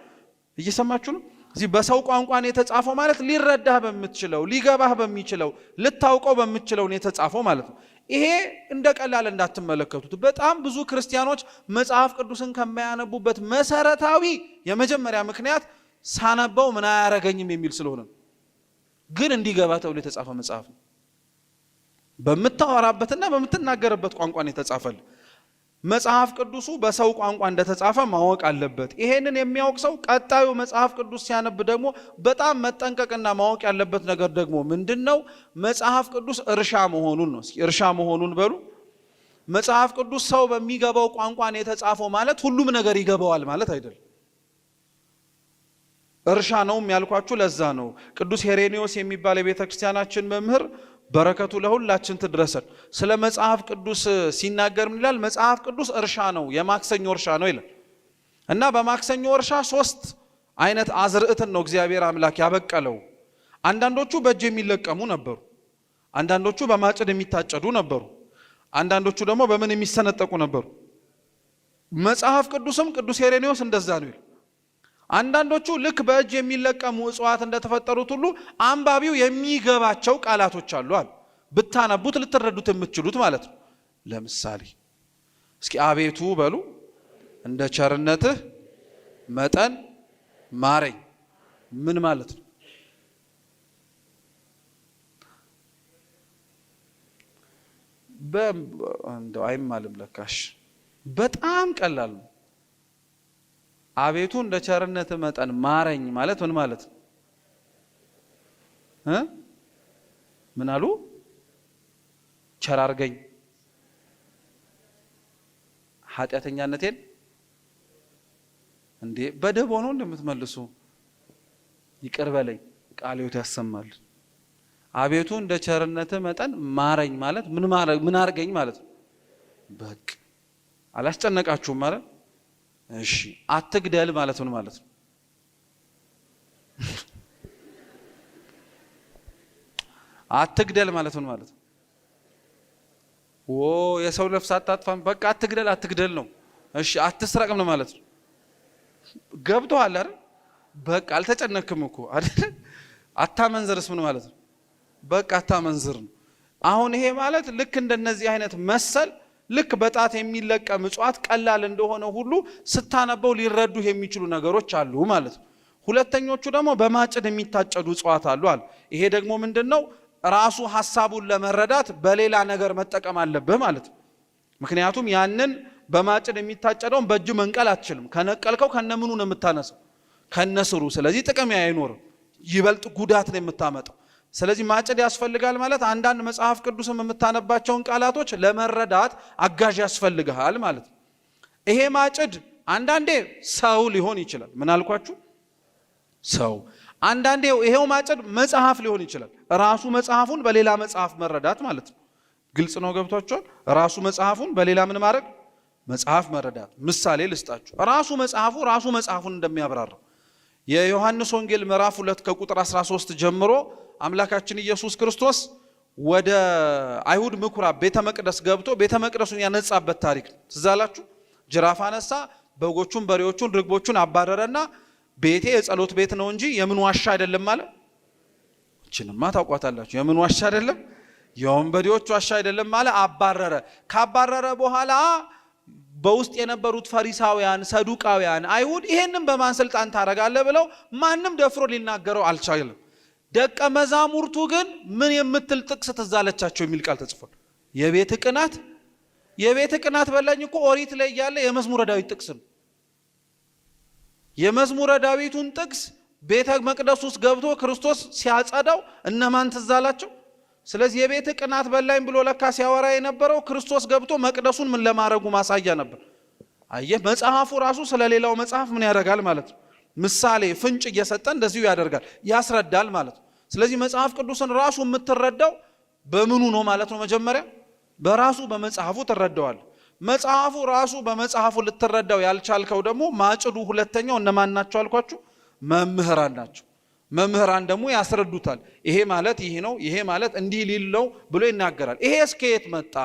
Speaker 1: እየሰማችሁ ነው? እዚህ በሰው ቋንቋ ነው የተጻፈው ማለት ሊረዳህ በምትችለው ሊገባህ በሚችለው ልታውቀው በምትችለው ነው የተጻፈው ማለት ነው። ይሄ እንደ ቀላል እንዳትመለከቱት። በጣም ብዙ ክርስቲያኖች መጽሐፍ ቅዱስን ከማያነቡበት መሰረታዊ የመጀመሪያ ምክንያት ሳነበው ምን አያረገኝም የሚል ስለሆነ ነው። ግን እንዲገባ ተብሎ የተጻፈ መጽሐፍ ነው። በምታወራበትና በምትናገርበት ቋንቋ ነው የተጻፈል። መጽሐፍ ቅዱሱ በሰው ቋንቋ እንደተጻፈ ማወቅ አለበት። ይሄንን የሚያውቅ ሰው ቀጣዩ መጽሐፍ ቅዱስ ሲያነብ ደግሞ በጣም መጠንቀቅና ማወቅ ያለበት ነገር ደግሞ ምንድነው? መጽሐፍ ቅዱስ እርሻ መሆኑን ነው። እርሻ መሆኑን በሉ። መጽሐፍ ቅዱስ ሰው በሚገባው ቋንቋ ነው የተጻፈው ማለት ሁሉም ነገር ይገባዋል ማለት አይደለም። እርሻ ነው ያልኳችሁ ለዛ ነው። ቅዱስ ሄሬኔዎስ የሚባል የቤተክርስቲያናችን መምህር በረከቱ ለሁላችን ትድረሰን ስለ መጽሐፍ ቅዱስ ሲናገር ምን ይላል? መጽሐፍ ቅዱስ እርሻ ነው፣ የማክሰኞ እርሻ ነው ይላል። እና በማክሰኞ እርሻ 3 አይነት አዝርዕትን ነው እግዚአብሔር አምላክ ያበቀለው። አንዳንዶቹ በእጅ የሚለቀሙ ነበሩ፣ አንዳንዶቹ በማጭድ የሚታጨዱ ነበሩ፣ አንዳንዶቹ ደግሞ በምን የሚሰነጠቁ ነበሩ። መጽሐፍ ቅዱስም ቅዱስ ሄሬኔዎስ እንደዛ ነው ይላል። አንዳንዶቹ ልክ በእጅ የሚለቀሙ እጽዋት እንደተፈጠሩት ሁሉ አንባቢው የሚገባቸው ቃላቶች አሉ አለ። ብታነቡት ልትረዱት የምትችሉት ማለት ነው። ለምሳሌ እስኪ አቤቱ በሉ እንደ ቸርነትህ መጠን ማረኝ። ምን ማለት ነው? እንደው አይማልም ለካሽ በጣም ቀላል ነው። አቤቱ እንደ ቸርነትህ መጠን ማረኝ ማለት ምን ማለት ነው? ምን አሉ? ቸር አርገኝ፣ ኃጢአተኛነቴን እንዴ በደቦ ነው እንደምትመልሱ? ይቅር በለኝ፣ ቃለ ሕይወት ያሰማል። አቤቱ እንደ ቸርነትህ መጠን ማረኝ ማለት ምን አርገኝ ማለት ነው? በቃ አላስጨነቃችሁም ማለት? እሺ አትግደል ማለት ምን ማለት ነው? አትግደል ማለት ምን ማለት ነው? የሰው ነፍስ አታጥፋም፣ በቃ አትግደል ነው። እሺ አትስረቅ ምን ማለት ነው? ገብቶሃል አይደል? በቃ አልተጨነክም እኮ አይደል? አታመንዝርስ ምን ማለት ነው? በቃ አታመንዝር ነው። አሁን ይሄ ማለት ልክ እንደነዚህ አይነት መሰል ልክ በጣት የሚለቀም እጽዋት ቀላል እንደሆነ ሁሉ ስታነበው ሊረዱ የሚችሉ ነገሮች አሉ ማለት ነው። ሁለተኞቹ ደግሞ በማጭድ የሚታጨዱ እጽዋት አሉ አለ። ይሄ ደግሞ ምንድነው? ራሱ ሐሳቡን ለመረዳት በሌላ ነገር መጠቀም አለብህ ማለት ነው። ምክንያቱም ያንን በማጭድ የሚታጨደውን በእጅ መንቀል አትችልም። ከነቀልከው ከነምኑ ነው የምታነሳው? ከነስሩ። ስለዚህ ጥቅም አይኖርም፣ ይበልጥ ጉዳት ነው የምታመጣው። ስለዚህ ማጭድ ያስፈልጋል ማለት አንዳንድ መጽሐፍ ቅዱስም የምታነባቸውን ቃላቶች ለመረዳት አጋዥ ያስፈልጋል ማለት ነው። ይሄ ማጭድ አንዳንዴ ሰው ሊሆን ይችላል። ምን አልኳችሁ? ሰው። አንዳንዴ ይሄው ማጭድ መጽሐፍ ሊሆን ይችላል። ራሱ መጽሐፉን በሌላ መጽሐፍ መረዳት ማለት ነው። ግልጽ ነው? ገብቷችኋል? ራሱ መጽሐፉን በሌላ ምን ማድረግ? መጽሐፍ መረዳት። ምሳሌ ልስጣችሁ። ራሱ መጽሐፉን እንደሚያብራራው የዮሐንስ ወንጌል ምዕራፍ 2 ከቁጥር 13 ጀምሮ አምላካችን ኢየሱስ ክርስቶስ ወደ አይሁድ ምኩራብ ቤተ መቅደስ ገብቶ ቤተ መቅደሱን ያነጻበት ታሪክ ነው። ትዝ አላችሁ? ጅራፍ አነሳ፣ በጎቹን፣ በሬዎቹን፣ ርግቦቹን አባረረና ቤቴ የጸሎት ቤት ነው እንጂ የምን ዋሻ አይደለም አለ። እችንማ ታውቋታላችሁ። የምን ዋሻ አይደለም፣ የወንበዴዎች ዋሻ አይደለም አለ። አባረረ። ካባረረ በኋላ በውስጥ የነበሩት ፈሪሳውያን፣ ሰዱቃውያን፣ አይሁድ ይሄንን በማን ስልጣን ታረጋለህ ብለው ማንም ደፍሮ ሊናገረው አልቻለም። ደቀ መዛሙርቱ ግን ምን የምትል ጥቅስ ትዛለቻቸው የሚል ቃል ተጽፏል። የቤት ቅናት በላኝ እኮ ኦሪት ላይ ያለ የመዝሙረ ዳዊት ጥቅስ ነው። የመዝሙረ ዳዊቱን ጥቅስ ቤተ መቅደስ ውስጥ ገብቶ ክርስቶስ ሲያጸዳው እነማን ትዛላቸው? ስለዚህ የቤት ቅናት በላኝ ብሎ ለካ ሲያወራ የነበረው ክርስቶስ ገብቶ መቅደሱን ምን ለማድረጉ ማሳያ ነበር። አየህ፣ መጽሐፉ ራሱ ስለሌላው መጽሐፍ ምን ያደርጋል ማለት ነው? ምሳሌ ፍንጭ እየሰጠ እንደዚሁ ያደርጋል፣ ያስረዳል ማለት ነው። ስለዚህ መጽሐፍ ቅዱስን ራሱ የምትረዳው በምኑ ነው ማለት ነው? መጀመሪያ በራሱ በመጽሐፉ ትረዳዋል። መጽሐፉ ራሱ በመጽሐፉ ልትረዳው ያልቻልከው ደግሞ ማጭዱ ሁለተኛው እነማን ናቸው አልኳችሁ? መምህራን ናቸው። መምህራን ደግሞ ያስረዱታል። ይሄ ማለት ይሄ ነው፣ ይሄ ማለት እንዲህ ሊለው ብሎ ይናገራል። ይሄ እስከየት መጣ?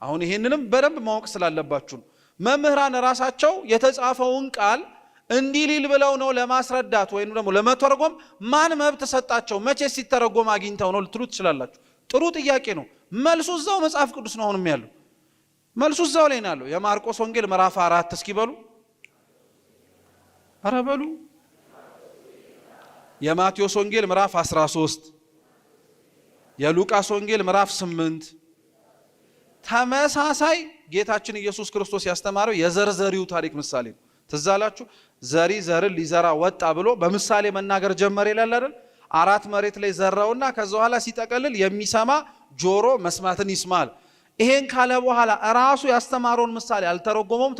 Speaker 1: አሁን ይሄንንም በደንብ ማወቅ ስላለባችሁ ነው። መምህራን ራሳቸው የተጻፈውን ቃል እንዲህ ሊል ብለው ነው ለማስረዳት ወይም ደግሞ ለመተርጎም ማን መብት ሰጣቸው? መቼ ሲተረጎም አግኝተው ነው ልትሉ ትችላላችሁ። ጥሩ ጥያቄ ነው። መልሱ እዛው መጽሐፍ ቅዱስ ነው አሁንም ያለው። መልሱ እዛው ላይ ነው ያለው። የማርቆስ ወንጌል ምዕራፍ 4 እስኪ በሉ፣ ኧረ በሉ። የማቴዎስ ወንጌል ምዕራፍ 13፣ የሉቃስ ወንጌል ምዕራፍ 8። ተመሳሳይ ጌታችን ኢየሱስ ክርስቶስ ያስተማረው የዘርዘሪው ታሪክ ምሳሌ ነው። ትዝ አላችሁ? ዘሪ ዘርን ሊዘራ ወጣ ብሎ በምሳሌ መናገር ጀመረ ይላል አይደል? 4 መሬት ላይ ዘራውና ከዛ በኋላ ሲጠቀልል የሚሰማ ጆሮ መስማትን ይስማል። ይሄን ካለ በኋላ ራሱ ያስተማረውን ምሳሌ አልተረጎመውም፣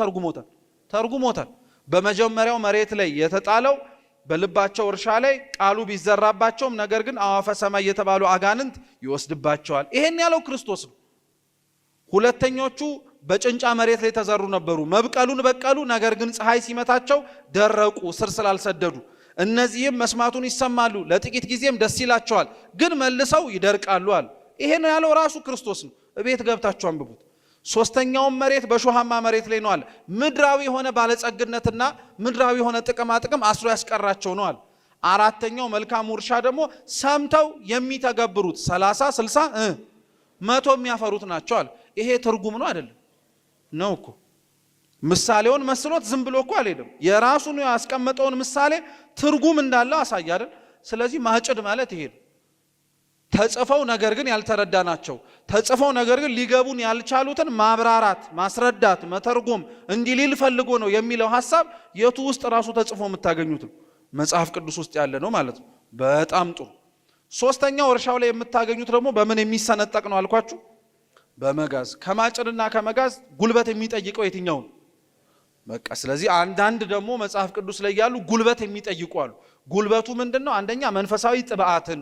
Speaker 1: ተርጉሞታል። በመጀመሪያው መሬት ላይ የተጣለው በልባቸው እርሻ ላይ ቃሉ ቢዘራባቸውም ነገር ግን አዋፈ ሰማይ የተባሉ አጋንንት ይወስድባቸዋል። ይሄን ያለው ክርስቶስ ነው። ሁለተኞቹ በጭንጫ መሬት ላይ ተዘሩ ነበሩ። መብቀሉን በቀሉ፣ ነገር ግን ፀሐይ ሲመታቸው ደረቁ፣ ስር ስላልሰደዱ። እነዚህም መስማቱን ይሰማሉ፣ ለጥቂት ጊዜም ደስ ይላቸዋል፣ ግን መልሰው ይደርቃሉ አለ። ይሄ ነው ያለው ራሱ ክርስቶስ ነው። እቤት ገብታችሁ አንብቡት። ሶስተኛው መሬት በሾሃማ መሬት ላይ ነው አለ። ምድራዊ የሆነ ባለጸግነትና ምድራዊ የሆነ ጥቅም አስሮ ያስቀራቸው ነው አለ። አራተኛው መልካሙ እርሻ ደግሞ ሰምተው የሚተገብሩት 30 60 100 የሚያፈሩት ናቸው አለ። ይሄ ትርጉም ነው አይደለም? ነው እኮ። ምሳሌውን መስሎት ዝም ብሎ እኮ አልሄደም። የራሱን ያስቀመጠውን ምሳሌ ትርጉም እንዳለው አሳየ አይደል? ስለዚህ ማጭድ ማለት ይሄ ነው። ተጽፈው ነገር ግን ያልተረዳናቸው፣ ተጽፈው ነገር ግን ሊገቡን ያልቻሉትን ማብራራት፣ ማስረዳት፣ መተርጎም እንዲህ ሊል ፈልጎ ነው የሚለው ሐሳብ የቱ ውስጥ ራሱ ተጽፎ የምታገኙት መጽሐፍ ቅዱስ ውስጥ ያለ ነው ማለት ነው። በጣም ጥሩ። ሶስተኛው እርሻው ላይ የምታገኙት ደግሞ በምን የሚሰነጠቅ ነው አልኳችሁ? በመጋዝ። ከማጭድና ከመጋዝ ጉልበት የሚጠይቀው የትኛው ነው? በቃ ስለዚህ አንዳንድ ደግሞ መጽሐፍ ቅዱስ ላይ ያሉ ጉልበት የሚጠይቁ አሉ። ጉልበቱ ምንድነው? አንደኛ መንፈሳዊ ጥብዓትን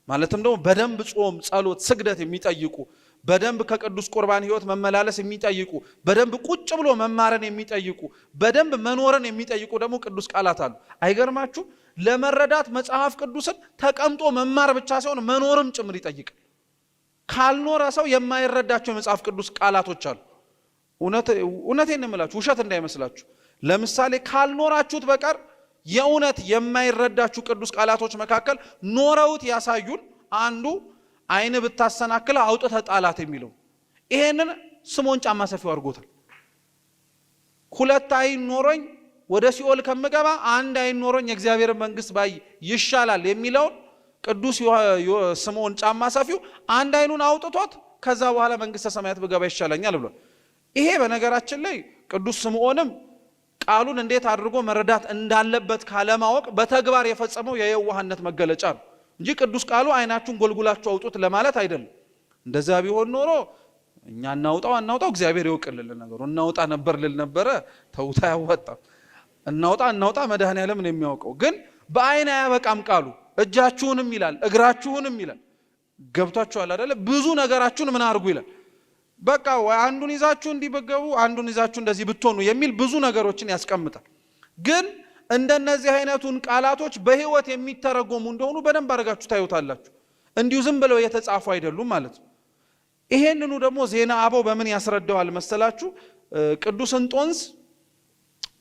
Speaker 1: ማለትም ደግሞ በደንብ ጾም፣ ጸሎት፣ ስግደት የሚጠይቁ፣ በደንብ ከቅዱስ ቁርባን ህይወት መመላለስ የሚጠይቁ፣ በደንብ ቁጭ ብሎ መማርን የሚጠይቁ፣ በደንብ መኖርን የሚጠይቁ ደግሞ ቅዱስ ቃላት አሉ። አይገርማችሁ? ለመረዳት መጽሐፍ ቅዱስን ተቀምጦ መማር ብቻ ሳይሆን መኖርም ጭምር ይጠይቃል። ካልኖረ ሰው የማይረዳቸው የመጽሐፍ ቅዱስ ቃላቶች አሉ። እውነቴን ነው የምላችሁ፣ ውሸት እንዳይመስላችሁ። ለምሳሌ ካልኖራችሁት በቀር የእውነት የማይረዳችሁ ቅዱስ ቃላቶች መካከል ኖረውት ያሳዩን አንዱ አይን ብታሰናክለ አውጥተህ ጣላት የሚለው። ይሄንን ስምዖን ጫማ ሰፊው አድርጎታል። ሁለት አይን ኖሮኝ ወደ ሲኦል ከምገባ አንድ አይን ኖሮኝ የእግዚአብሔር መንግስት ባይ ይሻላል የሚለውን ቅዱስ ስምዖን ጫማ ሰፊው አንድ አይኑን አውጥቶት ከዛ በኋላ መንግስተ ሰማያት ብገባ ይሻለኛል ብሏል። ይሄ በነገራችን ላይ ቅዱስ ስምዖንም ቃሉን እንዴት አድርጎ መረዳት እንዳለበት ካለማወቅ በተግባር የፈጸመው የየዋህነት መገለጫ ነው እንጂ ቅዱስ ቃሉ አይናችሁን ጎልጉላችሁ አውጡት ለማለት አይደለም። እንደዛ ቢሆን ኖሮ እኛ እናውጣው እግዚአብሔር ይወቅልል ነገሩ እናውጣ ነበር ልል ነበረ። ተውታ ያወጣው እናውጣ መድኃኔዓለም ነው የሚያውቀው። ግን በአይን አያበቃም ቃሉ እጃችሁንም ይላል እግራችሁንም ይላል። ገብቷችኋል አይደለ? ብዙ ነገራችሁን ምን አድርጉ ይላል። በቃ አንዱን ይዛችሁ እንዲበገቡ አንዱን ይዛችሁ እንደዚህ ብትሆኑ የሚል ብዙ ነገሮችን ያስቀምጣል። ግን እንደነዚህ አይነቱን ቃላቶች በህይወት የሚተረጎሙ እንደሆኑ በደንብ አድርጋችሁ ታዩታላችሁ። እንዲሁ ዝም ብለው የተጻፉ አይደሉም ማለት ነው። ይሄንኑ ደግሞ ዜና አበው በምን ያስረዳዋል መሰላችሁ? ቅዱስ እንጦንስ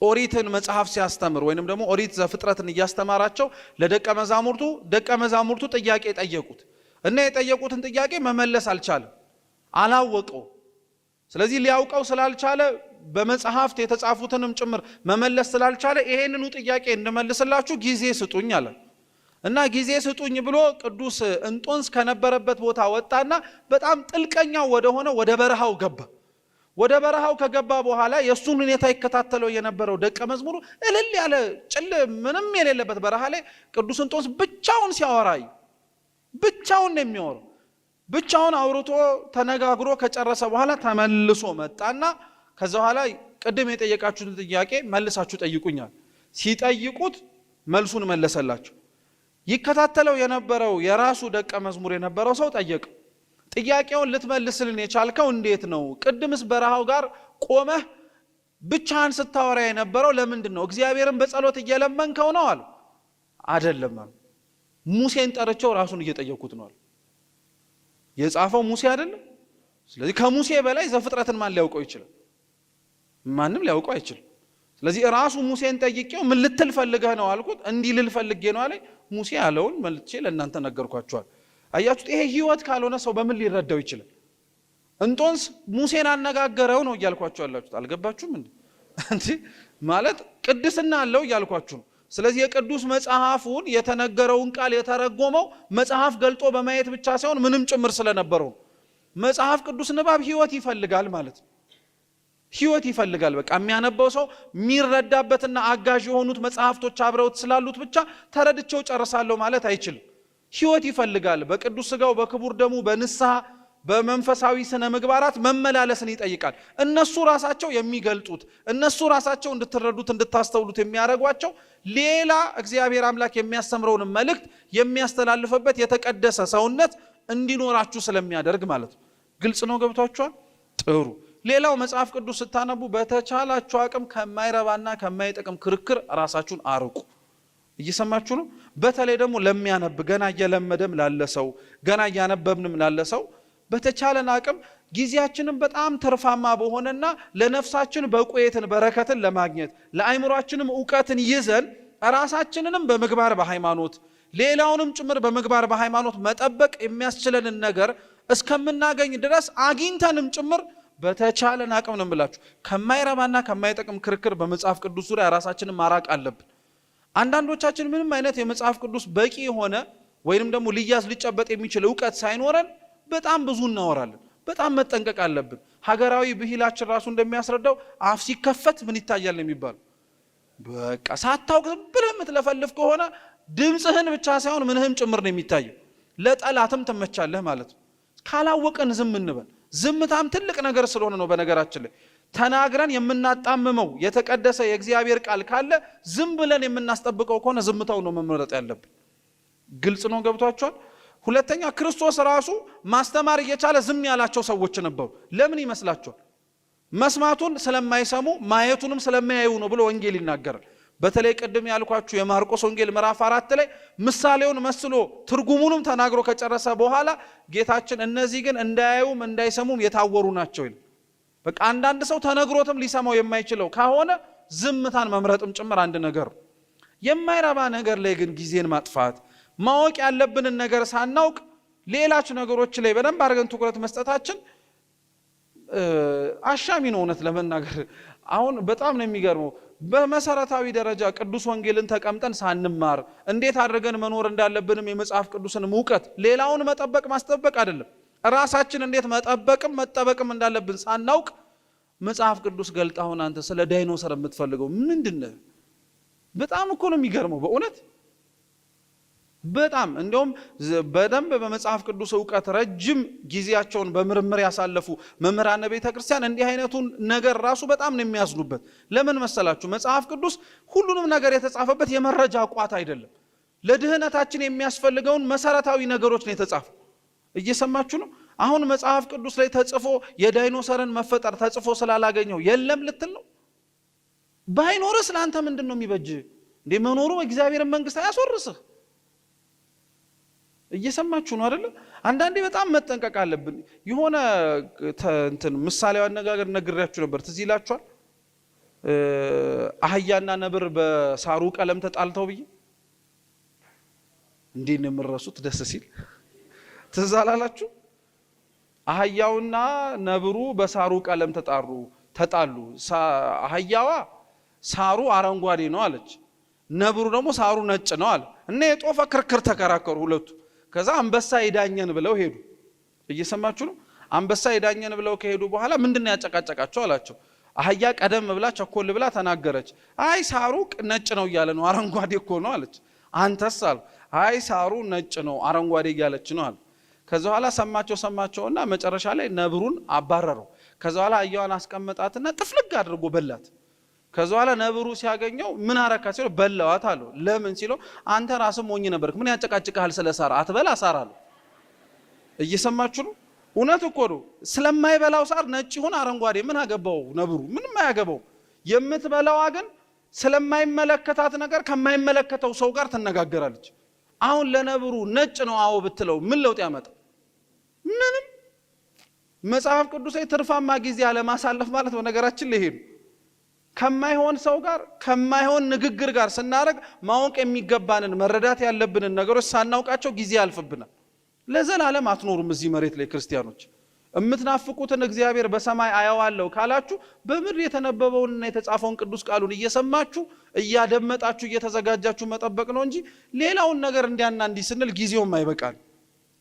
Speaker 1: ኦሪትን መጽሐፍ ሲያስተምር ወይንም ደግሞ ኦሪት ዘፍጥረትን እያስተማራቸው ለደቀ መዛሙርቱ ጥያቄ ጠየቁት እና የጠየቁትን ጥያቄ መመለስ አልቻለም፣ አላወቀው። ስለዚህ ሊያውቀው ስላልቻለ በመጽሐፍት የተጻፉትንም ጭምር መመለስ ስላልቻለ ይሄንኑ ጥያቄ እንመልስላችሁ ጊዜ ስጡኝ አለ እና ጊዜ ስጡኝ ብሎ ቅዱስ እንጦንስ ከነበረበት ቦታ ወጣና በጣም ጥልቀኛው ወደ በረሃው ገባ። ወደ በረሃው ከገባ በኋላ የሱን ሁኔታ ይከታተለው የነበረው ደቀ መዝሙሩ እልል ያለ ጭል ምንም የሌለበት በረሃ ላይ ቅዱስ እንጦንስ ብቻውን ሲያወራይ ብቻውን ነው የሚያወራው። ብቻውን አውርቶ ተነጋግሮ ከጨረሰ በኋላ ተመልሶ መጣና ከዛ በኋላ ቅድም የጠየቃችሁትን ጥያቄ መልሳችሁ ጠይቁኛል። ሲጠይቁት መልሱን መለሰላቸው። ይከታተለው የነበረው የራሱ ደቀ መዝሙር የነበረው ሰው ጠየቀ። ጥያቄውን ልትመልስልን የቻልከው እንዴት ነው? ቅድምስ በረሃው ጋር ቆመህ ብቻህን ስታወራ የነበረው ለምንድን ነው? እግዚአብሔርን በጸሎት እየለመንከው ነው አለ። አይደለም፣ ሙሴን ጠርቼው ራሱን እየጠየኩት ነው አለ። የጻፈው ሙሴ አይደለም? ስለዚህ ከሙሴ በላይ ዘፍጥረትን ማን ሊያውቀው ይችላል? ማንም ሊያውቀው አይችልም። ስለዚህ ራሱ ሙሴን ጠይቄው ምን ልትል ፈልገህ ነው አልኩት። እንዲህ ልል ፈልጌ ነው አለኝ። ሙሴ ያለውን መልጬ ለእናንተ ነገርኳችኋል። አያችሁት? ይሄ ህይወት ካልሆነ ሰው በምን ሊረዳው ይችላል? እንጦንስ ሙሴን አነጋገረው ነው እያልኳችሁ አላችሁት። አልገባችሁም እንዴ? ማለት ቅድስና አለው እያልኳችሁ ነው። ስለዚህ የቅዱስ መጽሐፉን የተነገረውን ቃል የተረጎመው መጽሐፍ ገልጦ በማየት ብቻ ሳይሆን ምንም ጭምር ስለነበረው መጽሐፍ ቅዱስ ንባብ ህይወት ይፈልጋል ማለት ነው። ህይወት ይፈልጋል። በቃ የሚያነበው ሰው የሚረዳበትና አጋዥ የሆኑት መጽሐፍቶች አብረውት ስላሉት ብቻ ተረድቼው ጨርሳለሁ ማለት አይችልም። ህይወት ይፈልጋል። በቅዱስ ሥጋው በክቡር ደሙ በንስሐ በመንፈሳዊ ስነ ምግባራት መመላለስን ይጠይቃል። እነሱ ራሳቸው የሚገልጡት እነሱ ራሳቸው እንድትረዱት እንድታስተውሉት የሚያደርጓቸው ሌላ እግዚአብሔር አምላክ የሚያስተምረውን መልእክት የሚያስተላልፈበት የተቀደሰ ሰውነት እንዲኖራችሁ ስለሚያደርግ ማለት ነው። ግልጽ ነው? ገብቷችኋል? ጥሩ። ሌላው መጽሐፍ ቅዱስ ስታነቡ በተቻላችሁ አቅም ከማይረባና ከማይጠቅም ክርክር ራሳችሁን አርቁ። እየሰማችሁ ነው? በተለይ ደግሞ ለሚያነብ ገና እየለመደም ላለ ሰው ገና እያነበብንም ላለ ሰው በተቻለን አቅም ጊዜያችንን በጣም ተርፋማ በሆነና ለነፍሳችን በቁየትን በረከትን ለማግኘት ለአይምሮአችንም ዕውቀትን ይዘን ራሳችንንም በምግባር በሃይማኖት ሌላውንም ጭምር በምግባር በሃይማኖት መጠበቅ የሚያስችለንን ነገር እስከምናገኝ ድረስ አግኝተንም ጭምር በተቻለን አቅም ነው ብላችሁ ከማይረባና ከማይጠቅም ክርክር በመጽሐፍ ቅዱስ ዙሪያ ራሳችንን ማራቅ አለብን። አንዳንዶቻችን ምንም አይነት የመጽሐፍ ቅዱስ በቂ የሆነ ወይንም ደግሞ ሊያዝ ሊጨበጥ የሚችል ዕውቀት ሳይኖረን በጣም ብዙ እናወራለን። በጣም መጠንቀቅ አለብን። ሀገራዊ ብሂላችን ራሱ እንደሚያስረዳው አፍ ሲከፈት ምን ይታያል የሚባል በቃ ሳታውቅ ብለህ የምትለፈልፍ ከሆነ ድምጽህን ብቻ ሳይሆን ምንህም ጭምር ነው የሚታየው። ለጠላትም ትመቻለህ ማለት ነው። ካላወቀን ዝም እንበል። ዝምታም ትልቅ ነገር ስለሆነ ነው። በነገራችን ላይ ተናግረን የምናጣምመው የተቀደሰ የእግዚአብሔር ቃል ካለ ዝም ብለን የምናስጠብቀው ከሆነ ዝምታው ነው መመረጥ ያለብን። ግልጽ ነው? ገብቷችኋል? ሁለተኛ ክርስቶስ ራሱ ማስተማር እየቻለ ዝም ያላቸው ሰዎች ነበሩ። ለምን ይመስላችኋል? መስማቱን ስለማይሰሙ ማየቱንም ስለማያዩ ነው ብሎ ወንጌል ይናገራል። በተለይ ቅድም ያልኳችሁ የማርቆስ ወንጌል ምዕራፍ 4 ላይ ምሳሌውን መስሎ ትርጉሙንም ተናግሮ ከጨረሰ በኋላ ጌታችን እነዚህ ግን እንዳያዩም እንዳይሰሙም የታወሩ ናቸው ይላል። በቃ አንዳንድ ሰው ተነግሮትም ሊሰማው የማይችለው ከሆነ ዝምታን መምረጥም ጭምር አንድ ነገር። የማይረባ ነገር ላይ ግን ጊዜን ማጥፋት ማወቅ ያለብንን ነገር ሳናውቅ ሌላች ነገሮች ላይ በደንብ አድርገን ትኩረት መስጠታችን አሻሚ ነው እውነት ለመናገር። አሁን በጣም ነው የሚገርመው። በመሰረታዊ ደረጃ ቅዱስ ወንጌልን ተቀምጠን ሳንማር እንዴት አድርገን መኖር እንዳለብንም የመጽሐፍ ቅዱስን ዕውቀት ሌላውን መጠበቅ ማስጠበቅ አይደለም፣ ራሳችን እንዴት መጠበቅም መጠበቅም እንዳለብን ሳናውቅ መጽሐፍ ቅዱስ ገልጣ አሁን አንተ ስለ ዳይኖሰር የምትፈልገው ምንድነው? በጣም እኮ ነው የሚገርመው በእውነት በጣም። እንደውም በደንብ በመጽሐፍ ቅዱስ ዕውቀት ረጅም ጊዜያቸውን በምርምር ያሳለፉ መምህራነ ቤተ ክርስቲያን እንዲህ አይነቱን ነገር ራሱ በጣም ነው የሚያዝኑበት። ለምን መሰላችሁ? መጽሐፍ ቅዱስ ሁሉንም ነገር የተጻፈበት የመረጃ ቋት አይደለም። ለድህነታችን የሚያስፈልገውን መሰረታዊ ነገሮች ነው የተጻፈው። እየሰማችሁ ነው? አሁን መጽሐፍ ቅዱስ ላይ ተጽፎ የዳይኖሰርን መፈጠር ተጽፎ ስላላገኘው የለም ልትል ነው? ባይኖርስ ለአንተ ምንድን ነው የሚበጅ? እንዴ መኖሩ እግዚአብሔርን መንግስት አያስወርስህ። እየሰማችሁ ነው አይደል? አንዳንዴ በጣም መጠንቀቅ አለብን። የሆነ ምሳሌው አነጋገር ነግሬያችሁ ነበር፣ ትዝ ይላችኋል? አህያና ነብር በሳሩ ቀለም ተጣልተው ብዬ እንዴት ነው የምረሱት? ደስ ሲል ትዝ አላላችሁ? አህያውና ነብሩ በሳሩ ቀለም ተጣሉ። አህያዋ ሳሩ አረንጓዴ ነው አለች፣ ነብሩ ደግሞ ሳሩ ነጭ ነው አለ እና የጦፈ ክርክር ተከራከሩ ሁለቱ። ከዛ አንበሳ ይዳኘን ብለው ሄዱ። እየሰማችሁ ነው? አንበሳ ይዳኘን ብለው ከሄዱ በኋላ ምንድነው ያጨቃጨቃቸው አላቸው። አህያ ቀደም ብላ ቸኮል ብላ ተናገረች። አይ ሳሩ ነጭ ነው እያለ ነው አረንጓዴ እኮ ነው አለች። አንተስ አሉ። አይ ሳሩ ነጭ ነው አረንጓዴ እያለች ነው አለ። ከዛ በኋላ ሰማቸውና መጨረሻ ላይ ነብሩን አባረረው። ከዛ በኋላ አህያዋን አስቀመጣትና ጥፍልግ አድርጎ በላት። ከዛ በኋላ ነብሩ ሲያገኘው ምን አረካ ሲለው በላዋት አለው። ለምን ሲለው አንተ ራስህ ሞኝ ነበርክ፣ ምን ያጨቃጭቃል ስለ ሳር? አትበላ ሳር አለው። እየሰማችሁ ነው? እውነት እኮ ነው። ስለማይበላው ሳር ነጭ ይሁን አረንጓዴ ምን አገባው ነብሩ? ምንም አያገባው። የምትበላዋ ግን ስለማይመለከታት ነገር ከማይመለከተው ሰው ጋር ትነጋገራለች። አሁን ለነብሩ ነጭ ነው አዎ ብትለው ምን ለውጥ ያመጣ? ምንም። መጽሐፍ ቅዱስ ላይ ትርፋማ ጊዜ ያለ ማሳለፍ ማለት በነገራችን ላይ ሄዱ ከማይሆን ሰው ጋር ከማይሆን ንግግር ጋር ስናረግ ማወቅ የሚገባንን መረዳት ያለብንን ነገሮች ሳናውቃቸው ጊዜ ያልፍብናል። ለዘላለም አትኖሩም እዚህ መሬት ላይ ክርስቲያኖች። እምትናፍቁትን እግዚአብሔር በሰማይ አያዋለው ካላችሁ በምድር የተነበበውንና የተጻፈውን ቅዱስ ቃሉን እየሰማችሁ እያደመጣችሁ እየተዘጋጃችሁ መጠበቅ ነው እንጂ ሌላውን ነገር እንዲያና እንዲህ ስንል ጊዜውም አይበቃል።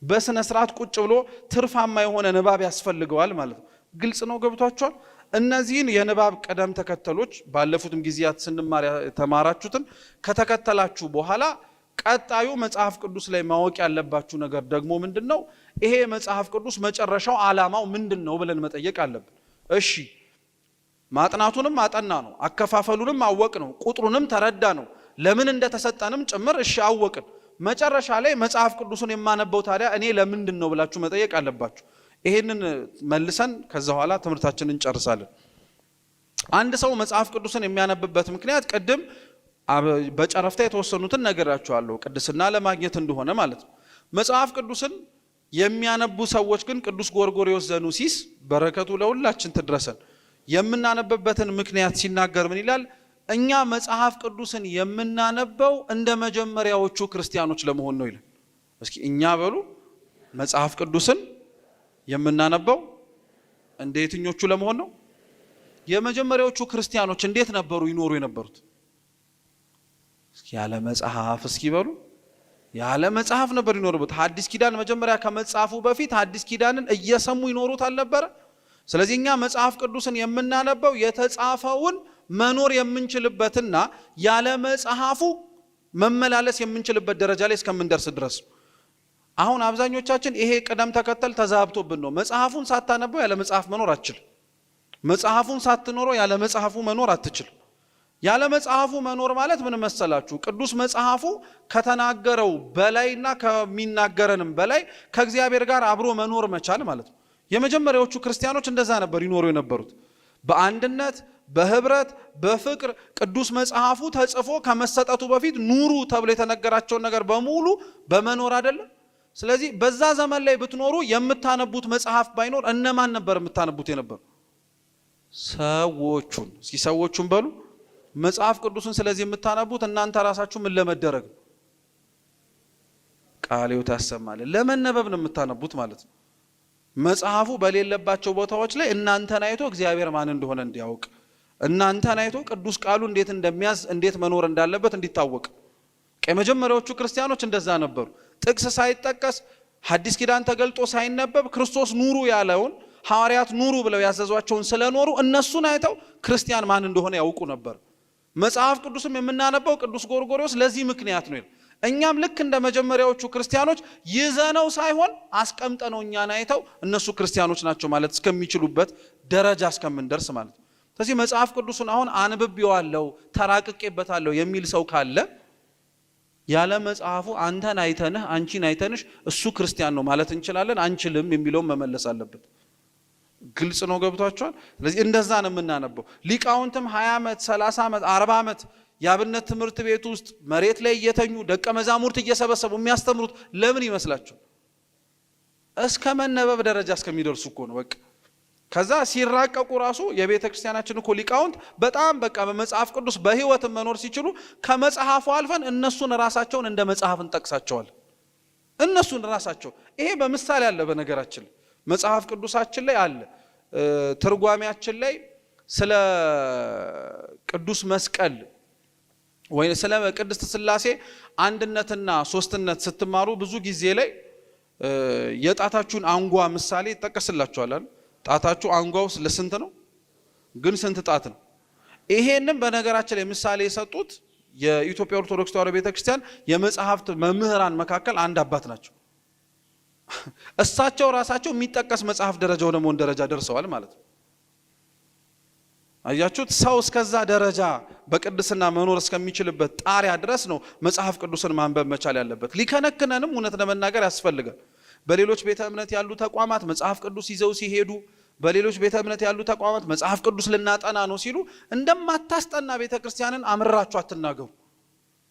Speaker 1: በስነ ስርዓት ቁጭ ብሎ ትርፋማ የሆነ ንባብ ያስፈልገዋል ማለት ነው። ግልጽ ነው? ገብቷችኋል? እነዚህን የንባብ ቀደም ተከተሎች ባለፉትም ጊዜያት ስንማር ተማራችሁትን ከተከተላችሁ በኋላ ቀጣዩ መጽሐፍ ቅዱስ ላይ ማወቅ ያለባችሁ ነገር ደግሞ ምንድነው? ይሄ መጽሐፍ ቅዱስ መጨረሻው ዓላማው ምንድነው ብለን መጠየቅ አለብን። እሺ ማጥናቱንም አጠና ነው፣ አከፋፈሉንም አወቅ ነው፣ ቁጥሩንም ተረዳ ነው፣ ለምን እንደተሰጠንም ጭምር እሺ አወቅን። መጨረሻ ላይ መጽሐፍ ቅዱስን የማነበው ታዲያ እኔ ለምንድነው ብላችሁ መጠየቅ አለባችሁ። ይሄንን መልሰን ከዛ በኋላ ትምህርታችንን እንጨርሳለን። አንድ ሰው መጽሐፍ ቅዱስን የሚያነብበት ምክንያት ቅድም በጨረፍታ የተወሰኑትን ነገራችኋለሁ፣ ቅድስና ለማግኘት እንደሆነ ማለት ነው። መጽሐፍ ቅዱስን የሚያነቡ ሰዎች ግን ቅዱስ ጎርጎርዮስ ዘኑሲስ በረከቱ ለሁላችን ትድረሰን የምናነብበትን ምክንያት ሲናገር ምን ይላል? እኛ መጽሐፍ ቅዱስን የምናነበው እንደ መጀመሪያዎቹ ክርስቲያኖች ለመሆን ነው ይላል። እስኪ እኛ በሉ መጽሐፍ ቅዱስን የምናነበው እንደ የትኞቹ ለመሆን ነው? የመጀመሪያዎቹ ክርስቲያኖች እንዴት ነበሩ ይኖሩ የነበሩት? እስኪ ያለ መጽሐፍ እስኪ በሉ ያለ መጽሐፍ ነበር ይኖሩበት። ሐዲስ ኪዳን መጀመሪያ ከመጽሐፉ በፊት ሐዲስ ኪዳንን እየሰሙ ይኖሩት አልነበረ? ስለዚህ እኛ መጽሐፍ ቅዱስን የምናነበው የተጻፈውን መኖር የምንችልበትና ያለ መጽሐፉ መመላለስ የምንችልበት ደረጃ ላይ እስከምንደርስ ድረስ። አሁን አብዛኞቻችን ይሄ ቅደም ተከተል ተዛብቶብን ነው። መጽሐፉን ሳታነበው ያለ መጽሐፍ መኖር አትችልም። መጽሐፉን ሳትኖረው ያለ መጽሐፉ መኖር አትችልም። ያለ መጽሐፉ መኖር ማለት ምን መሰላችሁ? ቅዱስ መጽሐፉ ከተናገረው በላይና ከሚናገረንም በላይ ከእግዚአብሔር ጋር አብሮ መኖር መቻል ማለት ነው። የመጀመሪያዎቹ ክርስቲያኖች እንደዛ ነበር ይኖሩ የነበሩት፣ በአንድነት በህብረት በፍቅር። ቅዱስ መጽሐፉ ተጽፎ ከመሰጠቱ በፊት ኑሩ ተብሎ የተነገራቸውን ነገር በሙሉ በመኖር አይደለም። ስለዚህ በዛ ዘመን ላይ ብትኖሩ የምታነቡት መጽሐፍ ባይኖር እነማን ነበር የምታነቡት የነበሩ? ሰዎቹን። እስኪ ሰዎቹን በሉ መጽሐፍ ቅዱስን። ስለዚህ የምታነቡት እናንተ ራሳችሁ ምን ለመደረግ? ቃል ሕይወት ያሰማል ለመነበብ ነው የምታነቡት ማለት ነው። መጽሐፉ በሌለባቸው ቦታዎች ላይ እናንተን አይቶ እግዚአብሔር ማን እንደሆነ እንዲያውቅ፣ እናንተን አይቶ ቅዱስ ቃሉ እንዴት እንደሚያዝ እንዴት መኖር እንዳለበት እንዲታወቅ። የመጀመሪያዎቹ ክርስቲያኖች እንደዛ ነበሩ። ጥቅስ ሳይጠቀስ ሐዲስ ኪዳን ተገልጦ ሳይነበብ ክርስቶስ ኑሩ ያለውን ሐዋርያት ኑሩ ብለው ያዘዟቸውን ስለኖሩ እነሱን አይተው ክርስቲያን ማን እንደሆነ ያውቁ ነበር። መጽሐፍ ቅዱስም የምናነበው ቅዱስ ጎርጎርዮስ ለዚህ ምክንያት ነው። እኛም ልክ እንደ መጀመሪያዎቹ ክርስቲያኖች ይዘነው ሳይሆን አስቀምጠነው እኛን አይተው እነሱ ክርስቲያኖች ናቸው ማለት እስከሚችሉበት ደረጃ እስከምንደርስ ማለት ነው። ስለዚህ መጽሐፍ ቅዱስን አሁን አንብቤዋለሁ ተራቅቄበታለሁ የሚል ሰው ካለ ያለ መጽሐፉ አንተን አይተንህ አንቺን አይተንሽ እሱ ክርስቲያን ነው ማለት እንችላለን አንችልም የሚለውን መመለስ አለበት። ግልጽ ነው፣ ገብቷቸዋል? ስለዚህ እንደዛ ነው የምናነበው። ሊቃውንትም 20 ዓመት 30 ዓመት 40 ዓመት የአብነት ትምህርት ቤት ውስጥ መሬት ላይ እየተኙ ደቀ መዛሙርት እየሰበሰቡ የሚያስተምሩት ለምን ይመስላችሁ? እስከ መነበብ ደረጃ እስከሚደርሱ እኮ ነው። በቃ ከዛ ሲራቀቁ ራሱ የቤተ ክርስቲያናችን እኮ ሊቃውንት በጣም በቃ በመጽሐፍ ቅዱስ በህይወት መኖር ሲችሉ ከመጽሐፉ አልፈን እነሱን ራሳቸውን እንደ መጽሐፍ እንጠቅሳቸዋል። እነሱን ራሳቸው ይሄ በምሳሌ አለ። በነገራችን መጽሐፍ ቅዱሳችን ላይ አለ። ትርጓሜያችን ላይ ስለ ቅዱስ መስቀል ወይ ስለ ቅድስት ሥላሴ አንድነትና ሶስትነት ስትማሩ ብዙ ጊዜ ላይ የጣታችሁን አንጓ ምሳሌ ይጠቀስላችኋል። ጣታችሁ አንጓው ለስንት ነው? ግን ስንት ጣት ነው? ይሄንን በነገራችን ላይ ምሳሌ የሰጡት የኢትዮጵያ ኦርቶዶክስ ተዋሕዶ ቤተክርስቲያን የመጽሐፍት መምህራን መካከል አንድ አባት ናቸው። እሳቸው ራሳቸው የሚጠቀስ መጽሐፍ ደረጃ ወደ መሆን ደረጃ ደርሰዋል ማለት ነው። አያችሁት? ሰው እስከዛ ደረጃ በቅድስና መኖር እስከሚችልበት ጣሪያ ድረስ ነው መጽሐፍ ቅዱስን ማንበብ መቻል ያለበት። ሊከነክነንም እውነት ለመናገር ያስፈልጋል። በሌሎች ቤተ እምነት ያሉ ተቋማት መጽሐፍ ቅዱስ ይዘው ሲሄዱ፣ በሌሎች ቤተ እምነት ያሉ ተቋማት መጽሐፍ ቅዱስ ልናጠና ነው ሲሉ እንደማታስጠና ቤተክርስቲያንን አምራችሁ አትናገሩ።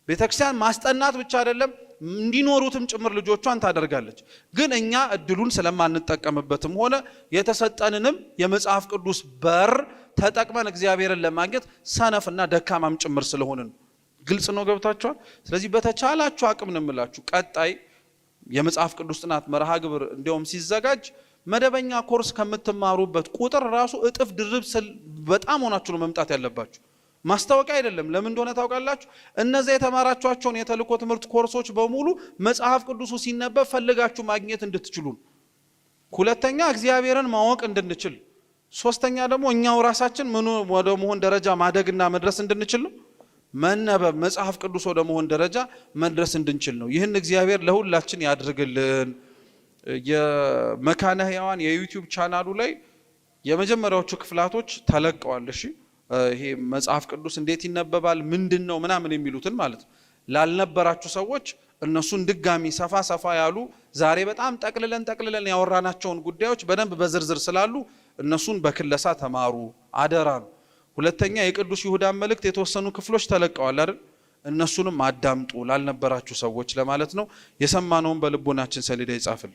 Speaker 1: ቤተክርስቲያን ማስጠናት ብቻ አይደለም እንዲኖሩትም ጭምር ልጆቿን ታደርጋለች። ግን እኛ እድሉን ስለማንጠቀምበትም ሆነ የተሰጠንንም የመጽሐፍ ቅዱስ በር ተጠቅመን እግዚአብሔርን ለማግኘት ሰነፍና ደካማም ጭምር ስለሆንን ግልጽ ነው፣ ገብታችኋል? ስለዚህ በተቻላችሁ አቅም ነው የምላችሁ ቀጣይ የመጽሐፍ ቅዱስ ጥናት መርሃ ግብር እንዲያውም ሲዘጋጅ መደበኛ ኮርስ ከምትማሩበት ቁጥር ራሱ እጥፍ ድርብ በጣም ሆናችሁ ነው መምጣት ያለባችሁ። ማስታወቂያ አይደለም። ለምን እንደሆነ ታውቃላችሁ? እነዚያ የተማራችኋቸውን የተልእኮ ትምህርት ኮርሶች በሙሉ መጽሐፍ ቅዱሱ ሲነበብ ፈልጋችሁ ማግኘት እንድትችሉ፣ ሁለተኛ እግዚአብሔርን ማወቅ እንድንችል፣ ሶስተኛ ደግሞ እኛው ራሳችን ምን ወደ መሆን ደረጃ ማደግና መድረስ እንድንችል ነው። መነበብ መጽሐፍ ቅዱስ ወደ መሆን ደረጃ መድረስ እንድንችል ነው። ይህን እግዚአብሔር ለሁላችን ያድርግልን። የመካነ ሕያዋን የዩቲዩብ ቻናሉ ላይ የመጀመሪያዎቹ ክፍላቶች ተለቀዋል። እሺ ይሄ መጽሐፍ ቅዱስ እንዴት ይነበባል ምንድነው ምናምን የሚሉትን ማለት ነው። ላልነበራችሁ ሰዎች እነሱን ድጋሚ ሰፋ ሰፋ ያሉ ዛሬ በጣም ጠቅልለን ያወራናቸውን ጉዳዮች በደንብ በዝርዝር ስላሉ እነሱን በክለሳ ተማሩ አደራ ነው። ሁለተኛ የቅዱስ ይሁዳን መልእክት የተወሰኑ ክፍሎች ተለቀዋል አይደል? እነሱንም አዳምጡ ላልነበራችሁ ሰዎች ለማለት ነው። የሰማነውን በልቦናችን ሰሌዳ ይጻፍልን።